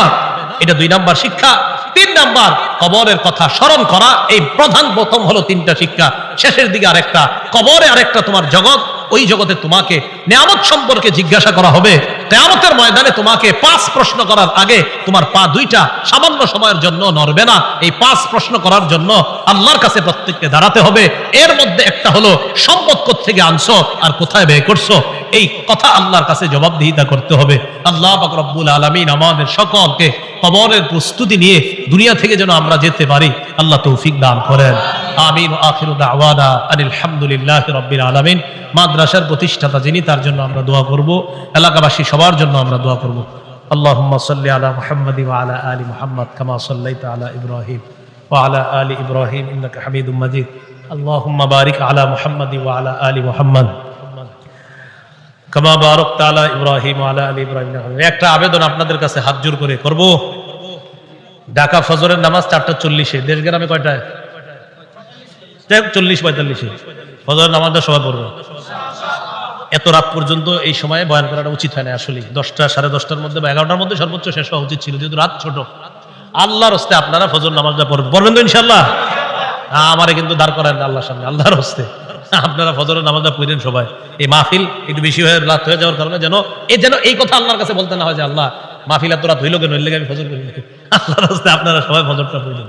S1: এটা দুই নাম্বার শিক্ষা। তিন নাম্বার, কবরের কথা স্মরণ করা। এই প্রধান প্রথম হলো তিনটা শিক্ষা। শেষের দিকে আরেকটা, কবরে আরেকটা তোমার জগৎ, ওই জগতে তোমাকে নিয়ামত সম্পর্কে জিজ্ঞাসা করা হবে। কিয়ামতের ময়দানে তোমাকে 5 প্রশ্ন করার আগে তোমার পা দুইটা সামান্য সময়ের জন্য নড়বে না। এই 5 প্রশ্ন করার জন্য আল্লাহর কাছে প্রত্যেককে দাঁড়াতে হবে। এর মধ্যে একটা হলো সম্পদ কোত্থেকে আনছো আর কোথায় ব্যয় করছো, এই কথা আল্লাহর কাছে জবাবদিহিতা করতে হবে। আল্লাহ পাক রব্বুল আলামিন আমাদের সকলকে কবরের প্রস্তুতি নিয়ে দুনিয়া থেকে যেন আমরা যেতে পারি, আল্লাহ তৌফিক দান করেন। আমিন। আখিরু দাওয়ানা আনিল হামদুলিল্লাহি রাব্বিল আলামিন। মাদ্রাসার প্রতিষ্ঠাতা যিনি, তার জন্য আমরা দোয়া করব, এলাকাবাসী সবার জন্য আমরা দোয়া করব। আল্লাহুম্মা সাল্লি আলা মুহাম্মাদি ওয়া আলা আলি মুহাম্মাদ কামা সাল্লাইতা আলা ইব্রাহিম ওয়া আলা আলি ইব্রাহিম ইন্নাকা হামিদুম মাজিদ। আল্লাহুম্মা বারিক আলা মুহাম্মাদি ওয়া আলা আলি মুহাম্মাদ কামা বারাকতা আলা ইব্রাহিম ওয়া আলা আলি ইব্রাহিম। একটা আবেদন আপনাদের কাছে হাত জোর করে করব। ঢাকা ফজরের নামাজ 4:40-এ, দেশ গ্রামে কয়টায়? 40-45-এ ফজরের নামাজটা সবাই পড়বে। এত রাত পর্যন্ত এই সময়ে বয়ান করাটা উচিত হয় না আসলে 10টা সাড়ে 10টার মধ্যে বা 11টার মধ্যে সর্বোচ্চ শেষ হওয়া উচিত ছিল, যেহেতু রাত ছোট। আল্লাহর হস্তে আপনারা ফজর নামাজটা পড়বেন তো ইনশাল্লাহ। আমারে কিন্তু দাঁড় করেন না আল্লাহর সামনে, আল্লাহর হস্তে আপনারা ফজরের নামাজটা পড়েন সবাই। এই মাহফিল একটু বেশি হয়ে রাত হয়ে যাওয়ার কারণে যেন এই কথা আল্লাহর কাছে বলতে না হয় যে আল্লাহ মাহফিল এত রাত হইলো কেন, হইলে আমি ফজর করি। আল্লাহর হস্তে আপনারা সবাই ফজরটা পড়বেন।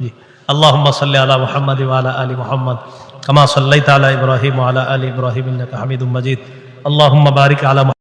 S1: জি, আল্লাহুম্মা সাল্লি আলা মুহাম্মাদ ওয়া আলা আলি মুহাম্মাদ কামা সাল্লাইতা আলা ইব্রাহিম ওয়া আলা আলি ইব্রাহিম ইন্নাকা হামিদুম মাজিদ। আল্লাহুম্মা বারিক আলা